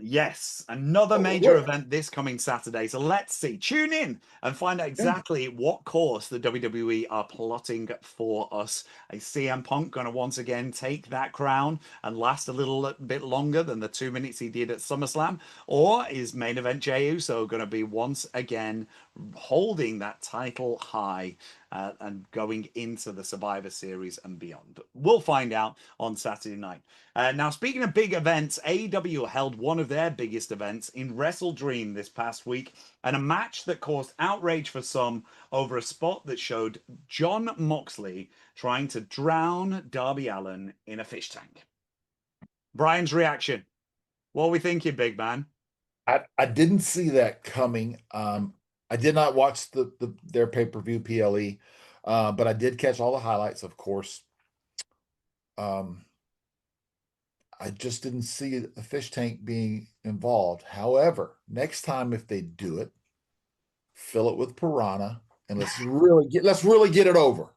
Yes, another major What? event this coming Saturday. So let's see. Tune in and find out Yeah. exactly what course the WWE are plotting for us. Is CM Punk going to once again take that crown and last a little bit longer than the 2 minutes he did at SummerSlam? Or is main event Jey Uso going to be once again holding that title high and going into the Survivor Series and beyond? We'll find out on Saturday night. Now, speaking of big events, AEW held one of their biggest events in Wrestle Dream this past week, and a match that caused outrage for some over a spot that showed Jon Moxley trying to drown Darby Allin in a fish tank. Brian's reaction. What are we thinking, big man? I didn't see that coming. I did not watch their pay-per-view PLE, but I did catch all the highlights, of course. I just didn't see a fish tank being involved. However, next time if they do it, fill it with piranha and let's really get it over.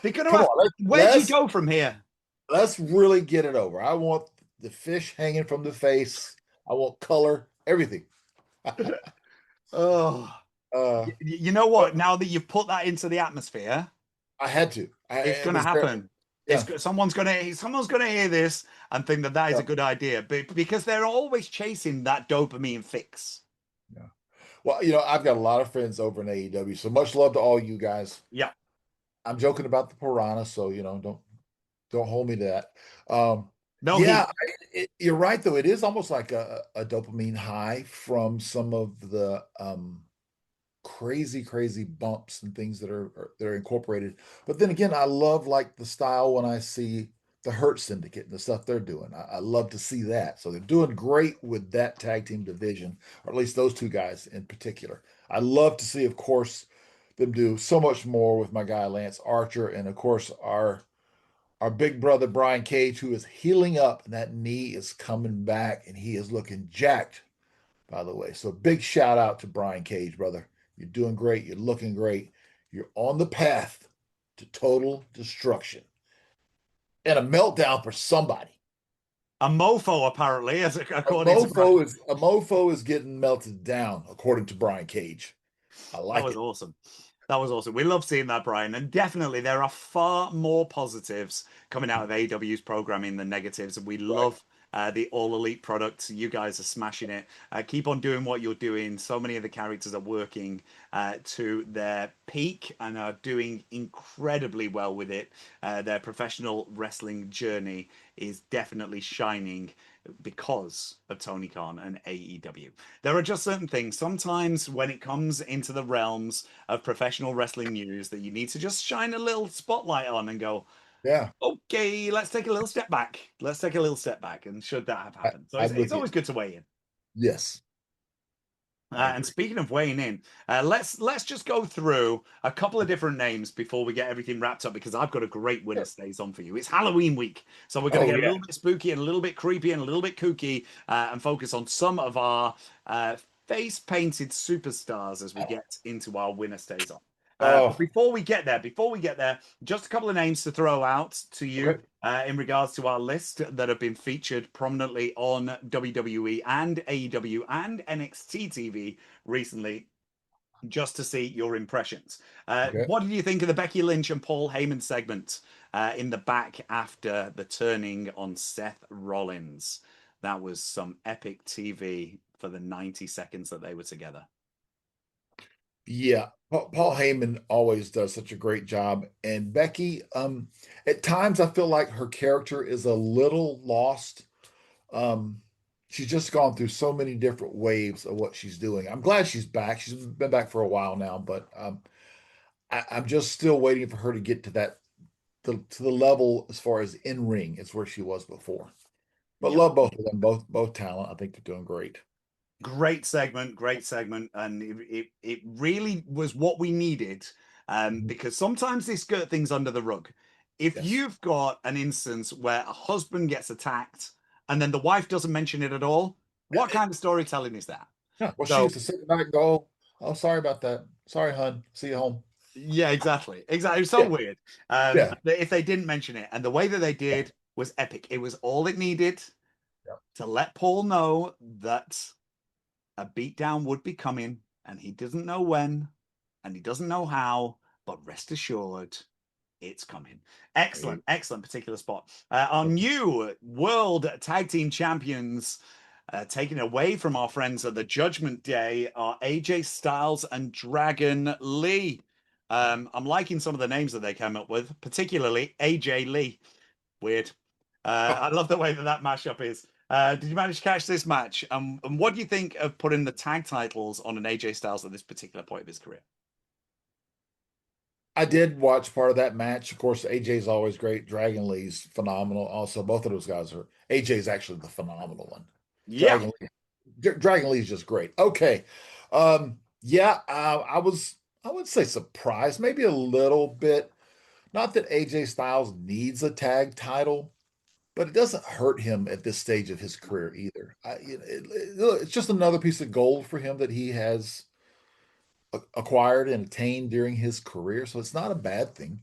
They're going to Come have. on, Where do you go from here? let's really get it over. I want the fish hanging from the face. I want color, everything. Oh, Uh, you know but what? Now that you've put that into the atmosphere, I had to. it's It going to was there. happen. Yeah, Someone's going to hear this and think that that is yeah, a good idea, but because they're always chasing that dopamine fix. yeah. Well, I've got a lot of friends over in AEW, so much love to all you guys. Yeah. I'm joking about the piranha, so don't hold me to that. No Yeah, heat. you're right though. It is almost like a dopamine high from some of the crazy bumps and things that are incorporated. But then again, I love like the style when I see the Hurt Syndicate and the stuff they're doing. I love to see that. So they're doing great with that tag team division, or at least those two guys in particular. I love to see, of course, them do so much more with my guy Lance Archer, and of course our big brother Brian Cage, who is healing up, and that knee is coming back, and he is looking jacked, by the way. So big shout out to Brian Cage, brother. You're doing great. You're looking great. You're on the path to total destruction and a meltdown for somebody. A mofo, apparently, as A according to Brian. mofo is getting melted down, according to Brian Cage. I That like was it. awesome. That was awesome. We love seeing that, Brian. And definitely there are far more positives coming out of AEW's programming than negatives. And we Right. love the All Elite products. You guys are smashing it. Keep on doing what you're doing. So many of the characters are working to their peak and are doing incredibly well with it. Their professional wrestling journey is definitely shining because of Tony Khan and AEW. There are just certain things sometimes when it comes into the realms of professional wrestling news that you need to just shine a little spotlight on and go, Yeah. okay, let's take a little step back. Let's take a little step back. And should that have happened? So I'm it's with always you. good to weigh in. Yes. I And agree. speaking of weighing in, let's just go through a couple of different names before we get everything wrapped up because I've got a great winner Sure. stays on for you. It's Halloween week, so we're going to Oh get a yeah. little bit spooky and a little bit creepy and a little bit kooky and focus on some of our face painted superstars as we get into our winner stays on. But Oh, before we get there, just a couple of names to throw out to you okay. in regards to our list that have been featured prominently on WWE and AEW and NXT TV recently, just to see your impressions. Okay. What did you think of the Becky Lynch and Paul Heyman segment in the back after the turning on Seth Rollins? That was some epic TV for the 90 seconds that they were together. Yeah. Paul Heyman always does such a great job. And Becky, at times I feel like her character is a little lost. Um, she's just gone through so many different waves of what she's doing. I'm glad she's back. She's been back for a while now, but I'm just still waiting for her to get to to the level as far as in ring as where she was before. But Yep. love both of them, both talent. I think they're doing great. Great segment, and it really was what we needed. Mhm. Because sometimes they skirt things under the rug. If Yes. you've got an instance where a husband gets attacked and then the wife doesn't mention it at all, what kind of storytelling is that? Yeah. Well, she used So to sit back and go, "Oh, sorry about that. Sorry, hun. See you home." yeah, exactly. It's so Yeah. weird. Yeah. If they didn't mention it, and the way that they Yeah. did was epic. It was all it needed Yeah. to let Paul know that a beatdown would be coming, and he doesn't know when, and he doesn't know how, but rest assured, it's coming. Yeah. Excellent particular spot. Our new world tag team champions, taken away from our friends at the Judgment Day, are AJ Styles and Dragon Lee. I'm liking some of the names that they came up with, particularly AJ Lee. Weird. I love the way that mashup is. Did you manage to catch this match? And what do you think of putting the tag titles on an AJ Styles at this particular point of his career? I did watch part of that match. Of course, AJ's always great. Dragon Lee's phenomenal. Also, both of those guys are. AJ's actually the phenomenal one. Yeah, Dragon Lee, Dragon Lee's just great. Okay, yeah, I would say surprised, maybe a little bit. Not that AJ Styles needs a tag title, but it doesn't hurt him at this stage of his career either. It's just another piece of gold for him that he has acquired and attained during his career, so it's not a bad thing.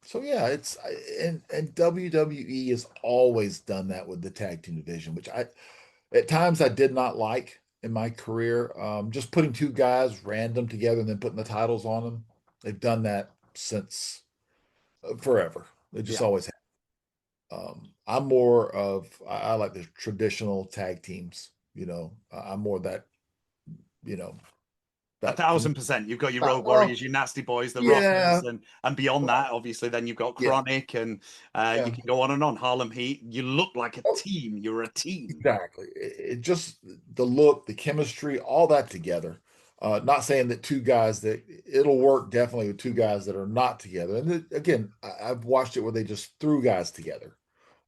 So yeah, and WWE has always done that with the tag team division, which I at times I did not like in my career. Just putting two guys random together and then putting the titles on them. They've done that since forever. They just yeah. always have. I'm more of I like the traditional tag teams. I'm more that you know A that thousand percent. You've got your Road well, Warriors, your Nasty Boys, the Rockers, yeah, and beyond well, that, obviously, then you've got yeah, Chronic, and you yeah. can go on and on. Harlem Heat. You look like a Oh, team. You're a team. exactly. It just the look, the chemistry, all that together. Not saying that two guys that it'll work definitely with two guys that are not together. And again, I've watched it where they just threw guys together,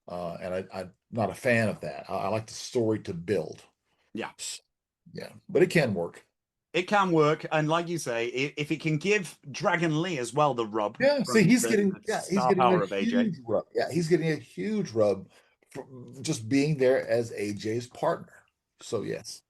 and I'm not a fan of that. I like the story to build. Yeah. Yeah, but it can work. It can work, and like you say, if it can give Dragon Lee as well the rub Yeah, see, from he's the, getting the he's star getting a power of AJ. huge rub. Yeah, he's getting a huge rub from just being there as AJ's partner. So yes.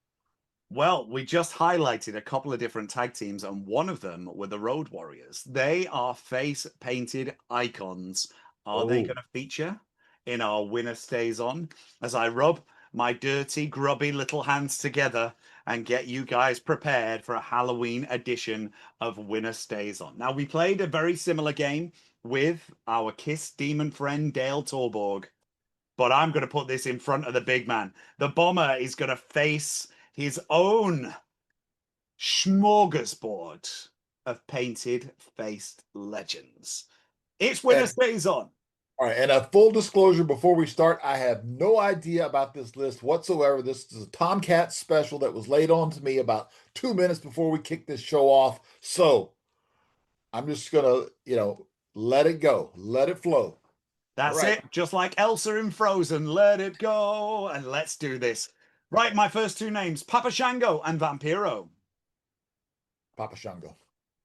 Well, we just highlighted a couple of different tag teams, and one of them were the Road Warriors. They are face painted icons. Are they Oh, going to feature in our Winner Stays On as I rub my dirty, grubby little hands together and get you guys prepared for a Halloween edition of Winner Stays On? Now, we played a very similar game with our Kiss Demon friend Dale Torborg, but I'm going to put this in front of the big man. The Bomber is going to face his own smorgasbord of painted faced legends. It's Winner and Stays On. all right. And a full disclosure before we start, I have no idea about this list whatsoever. This is a Tomcat special that was laid on to me about 2 minutes before we kicked this show off. So I'm just gonna, let it go, let it flow. All That's right, it. Just like Elsa in Frozen. Let it go. And let's do this. Right, my first two names, Papa Shango and Vampiro. Papa Shango,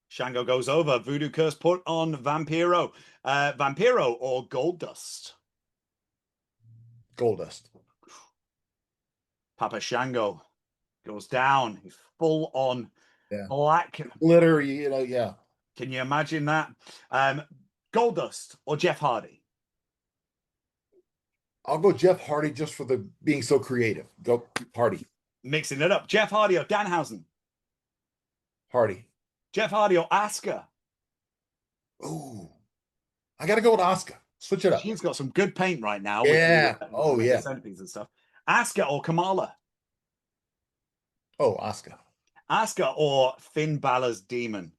Shango goes over. Voodoo Curse put on Vampiro. Vampiro or Gold Dust? Goldust. Papa Shango goes down. He's full on Yeah, black. glitter. Yeah. Can you imagine that? Goldust or Jeff Hardy? I'll go Jeff Hardy just for the being so creative. Go Hardy. Mixing it up. Jeff Hardy or Danhausen? Hardy. Jeff Hardy or Asuka? Ooh, I got to go with Oscar. Switch it up. She's got some good paint right now Yeah. Oh with the yeah. centipedes and stuff. Asuka or Kamala? Oh, Oscar. Asuka or Finn Balor's Demon?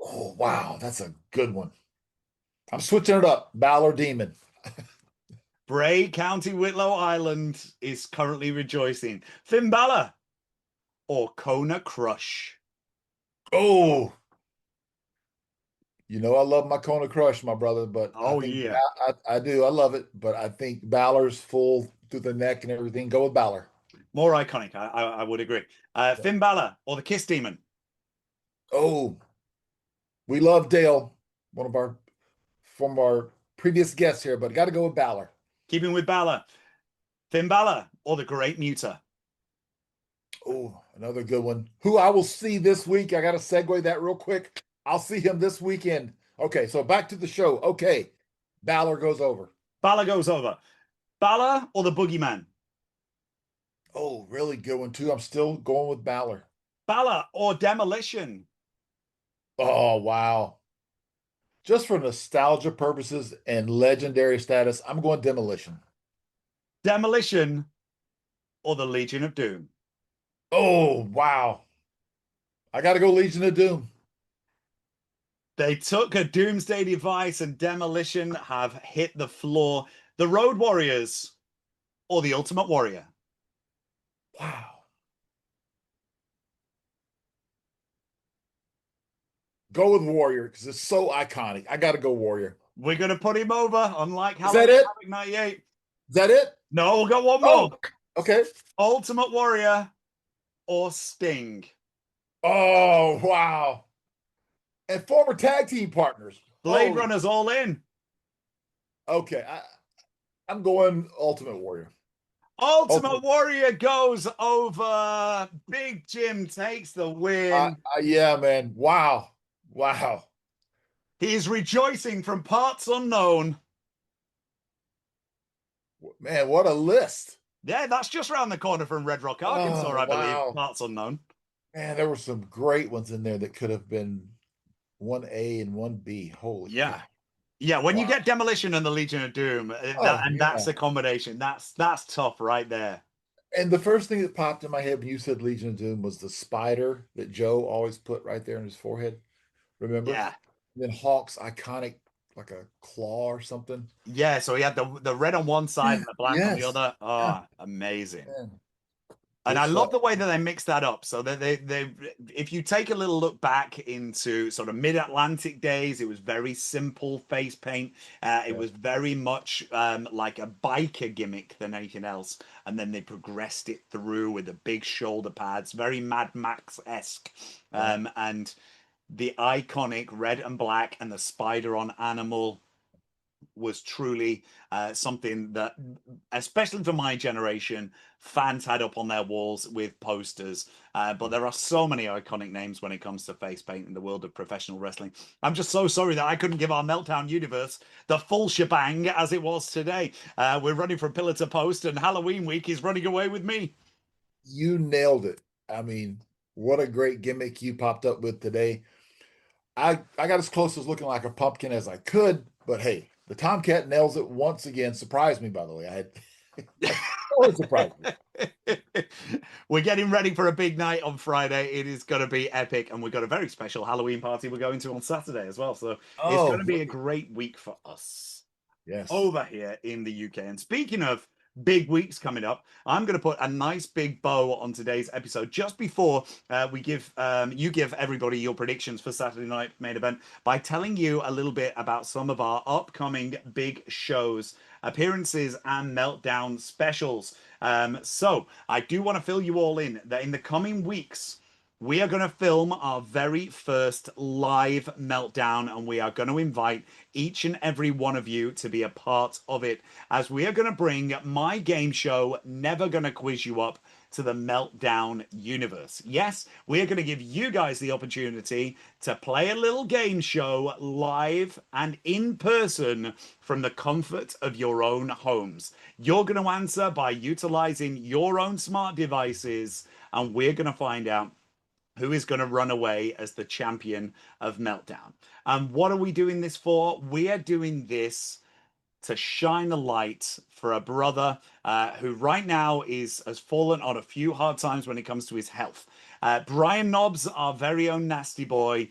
Oh wow, that's a good one. I'm switching it up. Balor Demon. Bray County Whitlow Island is currently rejoicing. Finn Balor or Kona Crush? Oh, I love my Kona Crush, my brother, but I Oh think yeah, I do. I love it, but I think Balor's full through the neck and everything. Go with Balor. more iconic. I would agree. Finn Balor or the Kiss Demon? Oh, we love Dale, one of our from our previous guests here, but got to go with Balor. Keeping with Balor. Finn Balor or the Great Muta? Oh, another good one. Who I will see this week. I got to segue that real quick. I'll see him this weekend. Okay, so back to the show. Okay, Balor goes over. Balor goes over. Balor or the Boogeyman? Oh, really good one too. I'm still going with Balor. Balor or Demolition? Oh, wow. Just for nostalgia purposes and legendary status, I'm going Demolition. Demolition or the Legion of Doom? Oh, wow. I got to go Legion of Doom. They took a doomsday device and Demolition have hit the floor. The Road Warriors or the Ultimate Warrior? Wow. Go with Warrior because it's so iconic. I got to go Warrior. We're going to put him over, unlike Is that Halloween it? Havoc 98. Is that it? No, we've got one Oh, more. okay. Ultimate Warrior or Sting? Oh, wow. And former tag team partners. Blade Holy- Runner's all in. Okay. I'm going Ultimate Warrior. Ultimate Warrior goes over. Big Jim takes the win. Yeah, man. Wow. Wow. He is rejoicing from parts unknown. Man, what a list. Yeah, that's just around the corner from Red Rock, Arkansas, Oh, I believe. wow. Parts unknown. Man, there were some great ones in there that could have been 1A and 1B. Holy Yeah. cow. Yeah, when you Wow. get Demolition and the Legion of Doom, that's a combination. That's tough right there. And the first thing that popped in my head when you said Legion of Doom was the spider that Joe always put right there in his forehead. Remember? Yeah. And then Hawk's iconic, like a claw or something. Yeah, so he had the red on one side and the black on the Yes. other. Oh, Yeah. amazing. Man. And Good I love stuff. the way that they mix that up. So that if you take a little look back into sort of mid-Atlantic days, it was very simple face paint. It Yeah. was very much like a biker gimmick than anything else. And then they progressed it through with the big shoulder pads, very Mad Max-esque. Yeah. And the iconic red and black and the spider on animal was truly something that, especially for my generation, fans had up on their walls with posters. But there are so many iconic names when it comes to face paint in the world of professional wrestling. I'm just so sorry that I couldn't give our Meltdown universe the full shebang as it was today. We're running from pillar to post, and Halloween week is running away with me. You nailed it. I mean, what a great gimmick you popped up with today. I got as close as looking like a pumpkin as I could, but hey, the Tomcat nails it once again. Surprised me, by the way. I had always surprised me. We're getting ready for a big night on Friday. It is going to be epic, and we've got a very special Halloween party we're going to on Saturday as well. So it's going Oh, to be a great week for us yes. over here in the UK. And speaking of big weeks coming up, I'm going to put a nice big bow on today's episode just before we give you give everybody your predictions for Saturday night main event by telling you a little bit about some of our upcoming big shows, appearances, and meltdown specials. So I do want to fill you all in that in the coming weeks, we are going to film our very first live meltdown, and we are going to invite each and every one of you to be a part of it, as we are going to bring my game show, Never Gonna Quiz You Up, to the Meltdown universe. Yes, we are going to give you guys the opportunity to play a little game show live and in person from the comfort of your own homes. You're going to answer by utilizing your own smart devices, and we're going to find out who is going to run away as the champion of Meltdown. And what are we doing this for? We are doing this to shine a light for a brother who right now has fallen on a few hard times when it comes to his health. Brian Knobs, our very own nasty boy,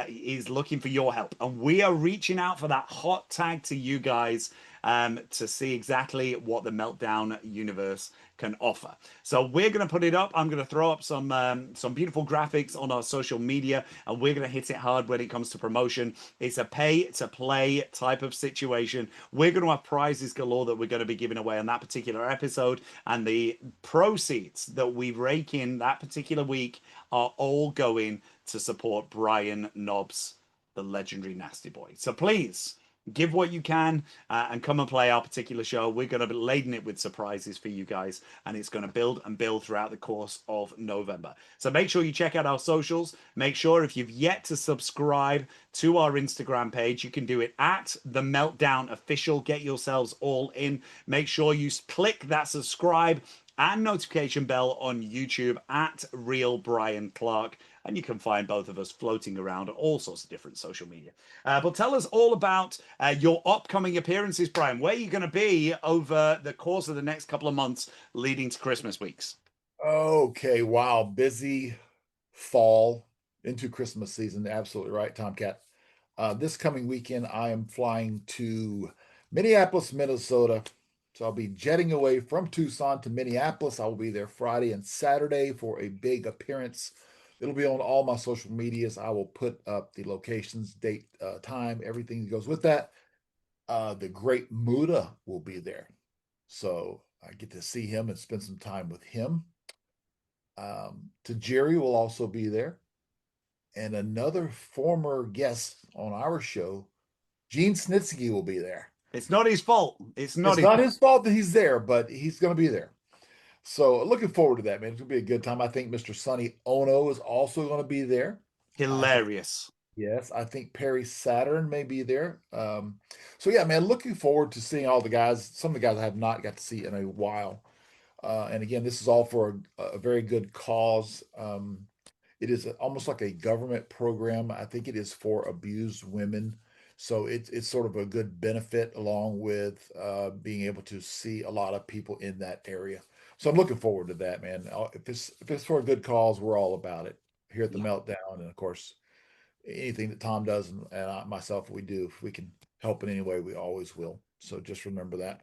is looking for your help. And we are reaching out for that hot tag to you guys to see exactly what the Meltdown universe can offer. So we're going to put it up. I'm going to throw up some beautiful graphics on our social media, and we're going to hit it hard when it comes to promotion. It's a pay to play type of situation. We're going to have prizes galore that we're going to be giving away on that particular episode, and the proceeds that we rake in that particular week are all going to support Brian Knobs, the legendary nasty boy. So please give what you can and come and play our particular show. We're going to be laden it with surprises for you guys, and it's going to build and build throughout the course of November. So make sure you check out our socials. Make sure if you've yet to subscribe to our Instagram page, you can do it at the Meltdown Official. Get yourselves all in. Make sure you click that subscribe and notification bell on YouTube at Real Brian Clark. And you can find both of us floating around all sorts of different social media. But tell us all about your upcoming appearances, Brian. Where are you going to be over the course of the next couple of months leading to Christmas weeks? Okay. Wow. Busy fall into Christmas season. Absolutely right, Tomcat. This coming weekend, I am flying to Minneapolis, Minnesota. So I'll be jetting away from Tucson to Minneapolis. I will be there Friday and Saturday for a big appearance. It'll be on all my social medias. I will put up the locations, date, time, everything that goes with that. The great Muda will be there. So I get to see him and spend some time with him. Tajiri will also be there. And another former guest on our show, Gene Snitsky, will be there. It's not his fault. It's not It's his not fault. his fault that he's there, but he's going to be there. So looking forward to that, man. It's going to be a good time. I think Mr. Sonny Ono is also going to be there. I think, Hilarious. yes, I think Perry Saturn may be there. So yeah, man, looking forward to seeing all the guys. Some of the guys I have not got to see in a while. And again, this is all for a very good cause. It is almost like a government program. I think it is for abused women. So it's sort of a good benefit along with being able to see a lot of people in that area. So I'm looking forward to that, man. If it's for a good cause, we're all about it here at the Yeah. Meltdown. And of course, anything that Tom does and myself, we do. If we can help in any way, we always will. So just remember that.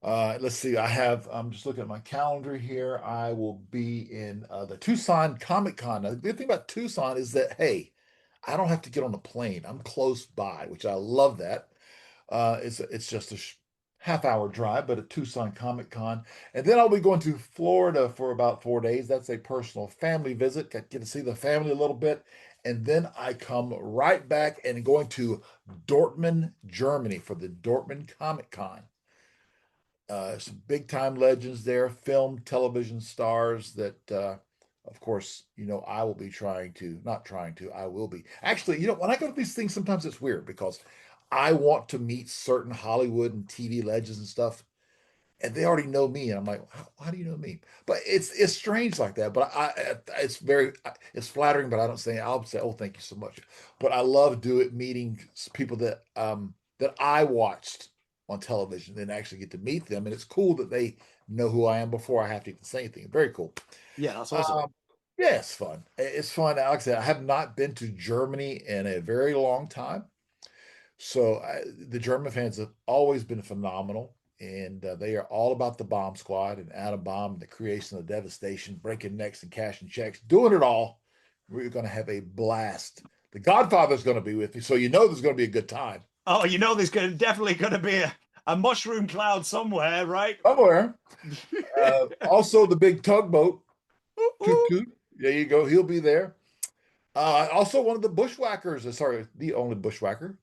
Let's see. I'm just looking at my calendar here. I will be in the Tucson Comic Con. Now, the good thing about Tucson is that, hey, I don't have to get on a plane. I'm close by, which I love that. It's just a half-hour drive, but at Tucson Comic Con. And then I'll be going to Florida for about 4 days. That's a personal family visit. Get to see the family a little bit. And then I come right back and going to Dortmund, Germany for the Dortmund Comic Con. Some big time legends there, film, television stars that, of course, I will be not trying to, I will be. Actually, when I go to these things, sometimes it's weird because I want to meet certain Hollywood and TV legends and stuff, and they already know me. And I'm like, how do you know me? But it's strange like that. But it's flattering, but I'll say, oh, thank you so much. But I love meeting people that I watched on television and actually get to meet them. And it's cool that they know who I am before I have to even say anything. Very cool. Yeah, that's awesome. Yeah, it's fun. It's fun. Like I said, I have not been to Germany in a very long time. So the German fans have always been phenomenal. And they are all about the bomb squad and atom bomb, the creation of devastation, breaking necks and cashing checks, doing it all. We're going to have a blast. The Godfather's going to be with you, so there's going to be a good time. Oh, there's definitely going to be a mushroom cloud somewhere, right? Somewhere. Also, the big tugboat. Toot toot. There you go. He'll be there. Also, one of the bushwhackers. Sorry, the only bushwhacker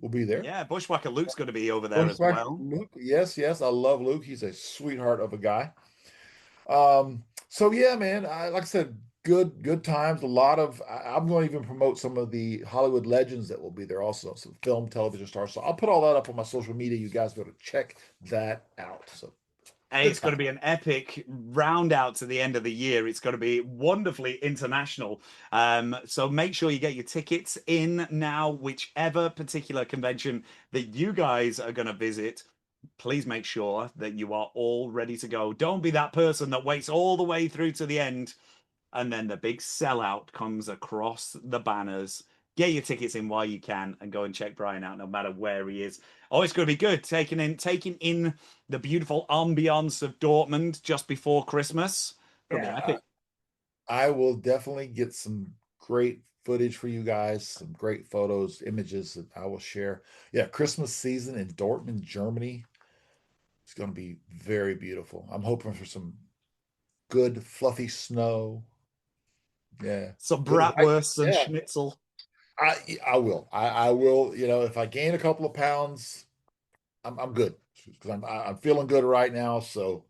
will be there. Yeah, Bushwhacker Luke's going to be over there as Bushwhacker well. Luke. Yes, yes. I love Luke. He's a sweetheart of a guy. So yeah, man. Like I said, good times. I'm going to even promote some of the Hollywood legends that will be there also. Some film, television stars. So I'll put all that up on my social media. You guys go to check that out. So Hey, it's going to be an epic round out to the end of the year. It's going to be wonderfully international. So make sure you get your tickets in now, whichever particular convention that you guys are going to visit. Please make sure that you are all ready to go. Don't be that person that waits all the way through to the end and then the big sellout comes across the banners. Get your tickets in while you can and go and check Bryan out no matter where he is. Oh, it's going to be good taking in the beautiful ambiance of Dortmund just before Christmas. Going to be epic. I will definitely get some great footage for you guys, some great photos, images that I will share. Yeah, Christmas season in Dortmund, Germany. It's going to be very beautiful. I'm hoping for some good fluffy snow. Yeah. Some But bratwursts and yeah, schnitzel. I will. I will, if I gain a couple of pounds, I'm good because I'm feeling good right now, so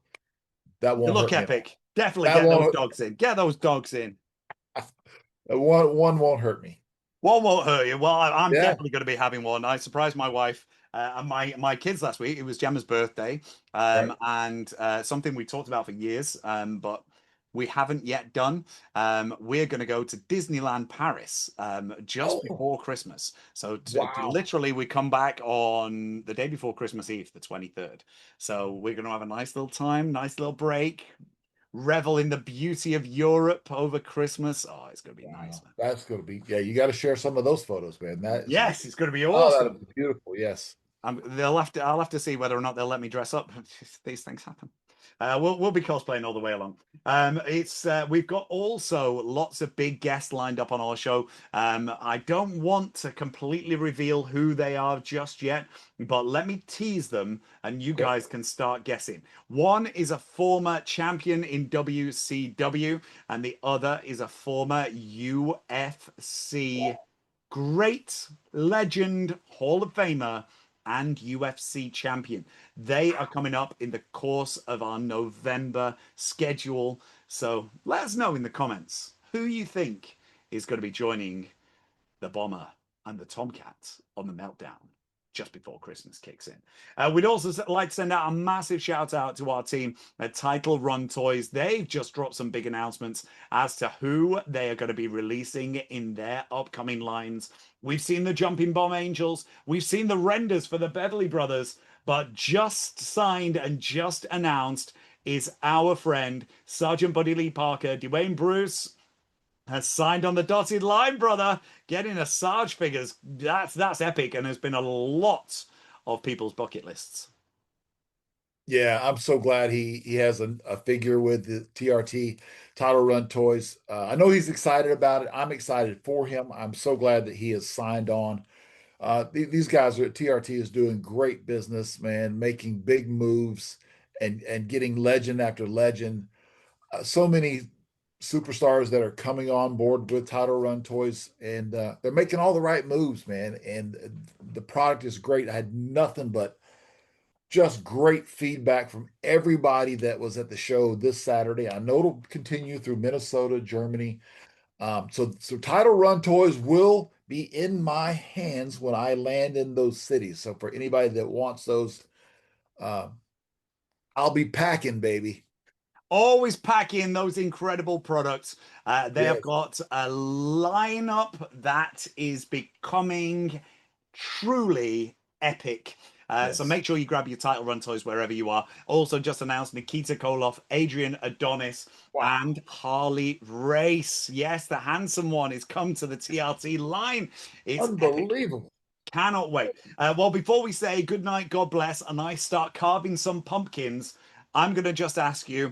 that You won't look hurt me at all. epic. Definitely That get those won't dogs in. Get those dogs in. one won't hurt me. One won't hurt you. Well, I'm Yeah. definitely going to be having one. I surprised my wife and my kids last week. It was Gemma's birthday, Right. and something we talked about for years, but we haven't yet done. We're going to go to Disneyland Paris just Oh, before Christmas. So wow. literally, we come back on the day before Christmas Eve, the 23rd. So we're going to have a nice little time, nice little break, revel in the beauty of Europe over Christmas. Oh, it's going to be nice, Wow. man. That's going to be, yeah, you got to share some of those photos, man. Yes, it's going to be Oh, that'll awesome. be beautiful. Yes. I'll have to see whether or not they'll let me dress up. These things happen. We'll be cosplaying all the way along. We've got also lots of big guests lined up on our show. I don't want to completely reveal who they are just yet, but let me tease them, and you Okay. guys can start guessing. One is a former champion in WCW, and the other is a former UFC great legend, Hall of Famer, and UFC champion. They are coming up in the course of our November schedule. So let us know in the comments who you think is going to be joining the Bomber and the Tomcat on the Meltdown just before Christmas kicks in. We'd also like to send out a massive shout out to our team at Title Run Toys. They've just dropped some big announcements as to who they are going to be releasing in their upcoming lines. We've seen the Jumping Bomb Angels, we've seen the renders for the Beverly Brothers, but just signed and just announced is our friend Sergeant Buddy Lee Parker, Dwayne Bruce, has signed on the dotted line, brother. Getting a Sarge figures, that's epic, and has been a lot of people's bucket lists. Yeah, I'm so glad he has a figure with the TRT title run toys. I know he's excited about it. I'm excited for him. I'm so glad that he has signed on. These guys at TRT is doing great business, man, making big moves and getting legend after legend. So many superstars that are coming on board with title run toys, and they're making all the right moves, man. And the product is great. I had nothing but just great feedback from everybody that was at the show this Saturday. I know it'll continue through Minnesota, Germany. So title run toys will be in my hands when I land in those cities. So for anybody that wants those, uh, I'll be packing, baby. Always pack in those incredible products. They have Yes, got a lineup that is becoming truly epic. So yes. make sure you grab your title run toys wherever you are. Also, just announced Nikita Koloff, Adrian Adonis, Wow. and Harley Race. Yes, the handsome one is come to the TRT line. It's epic. Unbelievable. Cannot wait. Well, before we say good night, God bless, and I start carving some pumpkins, I'm going to just ask you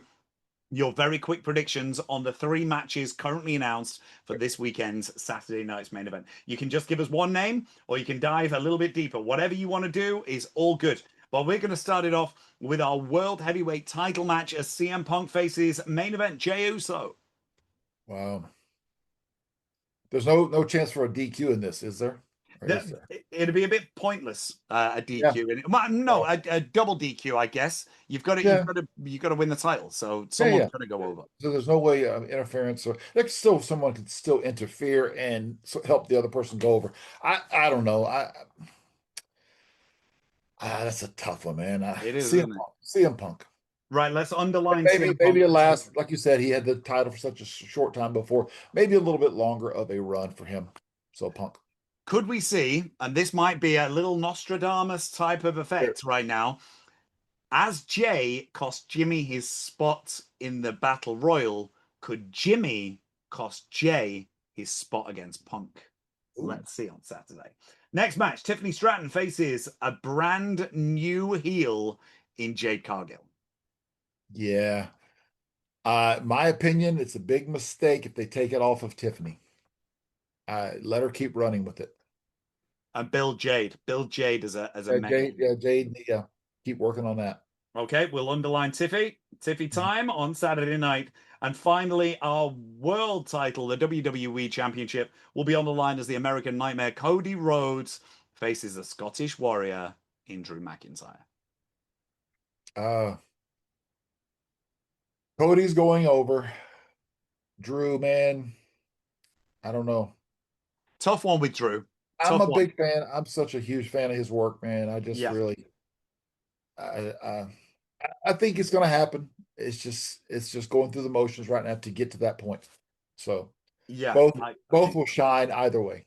your very quick predictions on the three matches currently announced for this weekend's Saturday night's main event. You can just give us one name or you can dive a little bit deeper. Whatever you want to do is all good. But we're going to start it off with our World Heavyweight title match as CM Punk faces main event Jey Uso. Wow. There's no chance for a DQ in this, is there? Or That is there? it'd be a bit pointless a Yeah. DQ. Well, no, Oh, a double DQ, I guess. yeah. You've got to win the title. So Yeah, someone's yeah. going to go over. So there's no way interference, or there's still someone could still interfere and help the other person go over. I don't know. That's a tough one, man. It is, CM isn't it? Punk. CM Punk. Right, let's underline Maybe CM maybe Punk. a last, like you said, he had the title for such a short time before. Maybe a little bit longer of a run for him. So Punk. Could we see, and this might be a little Nostradamus type of Sure. effect right now, as Jay cost Jimmy his spot in the Battle Royal, could Jimmy cost Jay his spot against Punk? Ooh, Let's see on Saturday. Next match, Tiffany Stratton faces a brand new heel in Jade Cargill. yeah. My opinion, it's a big mistake if they take it off of Tiffany. Let her keep running with it. And Bill Jade. Bill Jade as a Jade, main. yeah, Jade, yeah, keep working on that. Okay, we'll underline Tiffy. Tiffy Mhm. time on Saturday night. And finally, our world title, the WWE Championship, will be on the line as the American Nightmare Cody Rhodes faces the Scottish Warrior in Drew McIntyre. Uh, Cody's going over. Drew, man, I don't know. Tough one with Drew. I'm Tough a one. big fan. I'm such a huge fan of his work, man. I just Yeah. really, I, I, I think it's going to happen. It's just going through the motions right now to get to that point. So Yeah. both I both think will shine either way.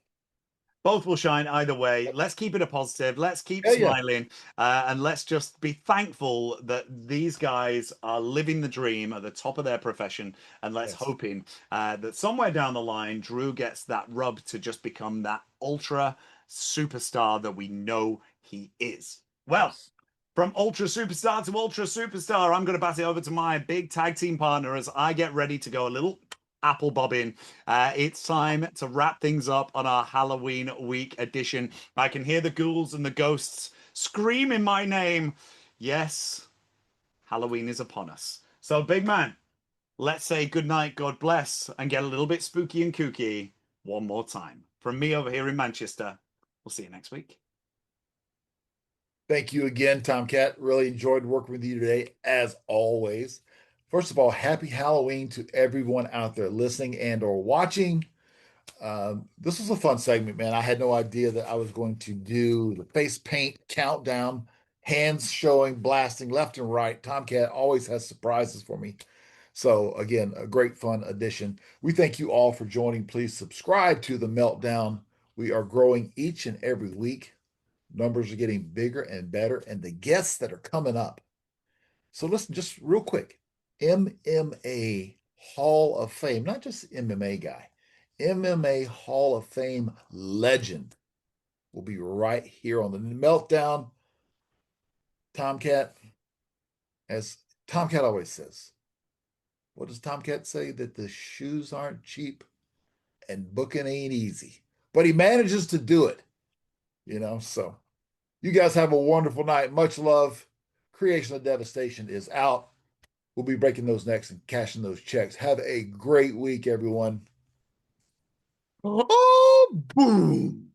both will shine either way. Let's keep it a positive. Let's keep Yeah, yeah, smiling. And let's just be thankful that these guys are living the dream at the top of their profession. And let's yes, hoping that somewhere down the line, Drew gets that rub to just become that ultra superstar that we know he is. Well, yes. from ultra superstar to ultra superstar, I'm going to pass it over to my big tag team partner as I get ready to go a little apple bobbing. It's time to wrap things up on our Halloween week edition. I can hear the ghouls and the ghosts screaming my name. Yes, Halloween is upon us. So, big man, let's say good night, God bless, and get a little bit spooky and kooky one more time. From me over here in Manchester, we'll see you next week. Thank you again, Tomcat. Really enjoyed working with you today, as always. First of all, happy Halloween to everyone out there listening and or watching. This was a fun segment, man. I had no idea that I was going to do the face paint countdown, hands showing, blasting left and right. Tomcat always has surprises for me. So, again, a great fun addition. We thank you all for joining. Please subscribe to the Meltdown. We are growing each and every week. Numbers are getting bigger and better, and the guests that are coming up. So, listen, just real quick, MMA Hall of Fame, not just MMA guy, MMA Hall of Fame legend will be right here on the Meltdown. Tomcat, As Tomcat always says, what does Tomcat say? That the shoes aren't cheap and booking ain't easy. But he manages to do it, So you guys have a wonderful night. Much love. Creation of Devastation is out. We'll be breaking those necks and cashing those checks. Have a great week, everyone. Oh, boom.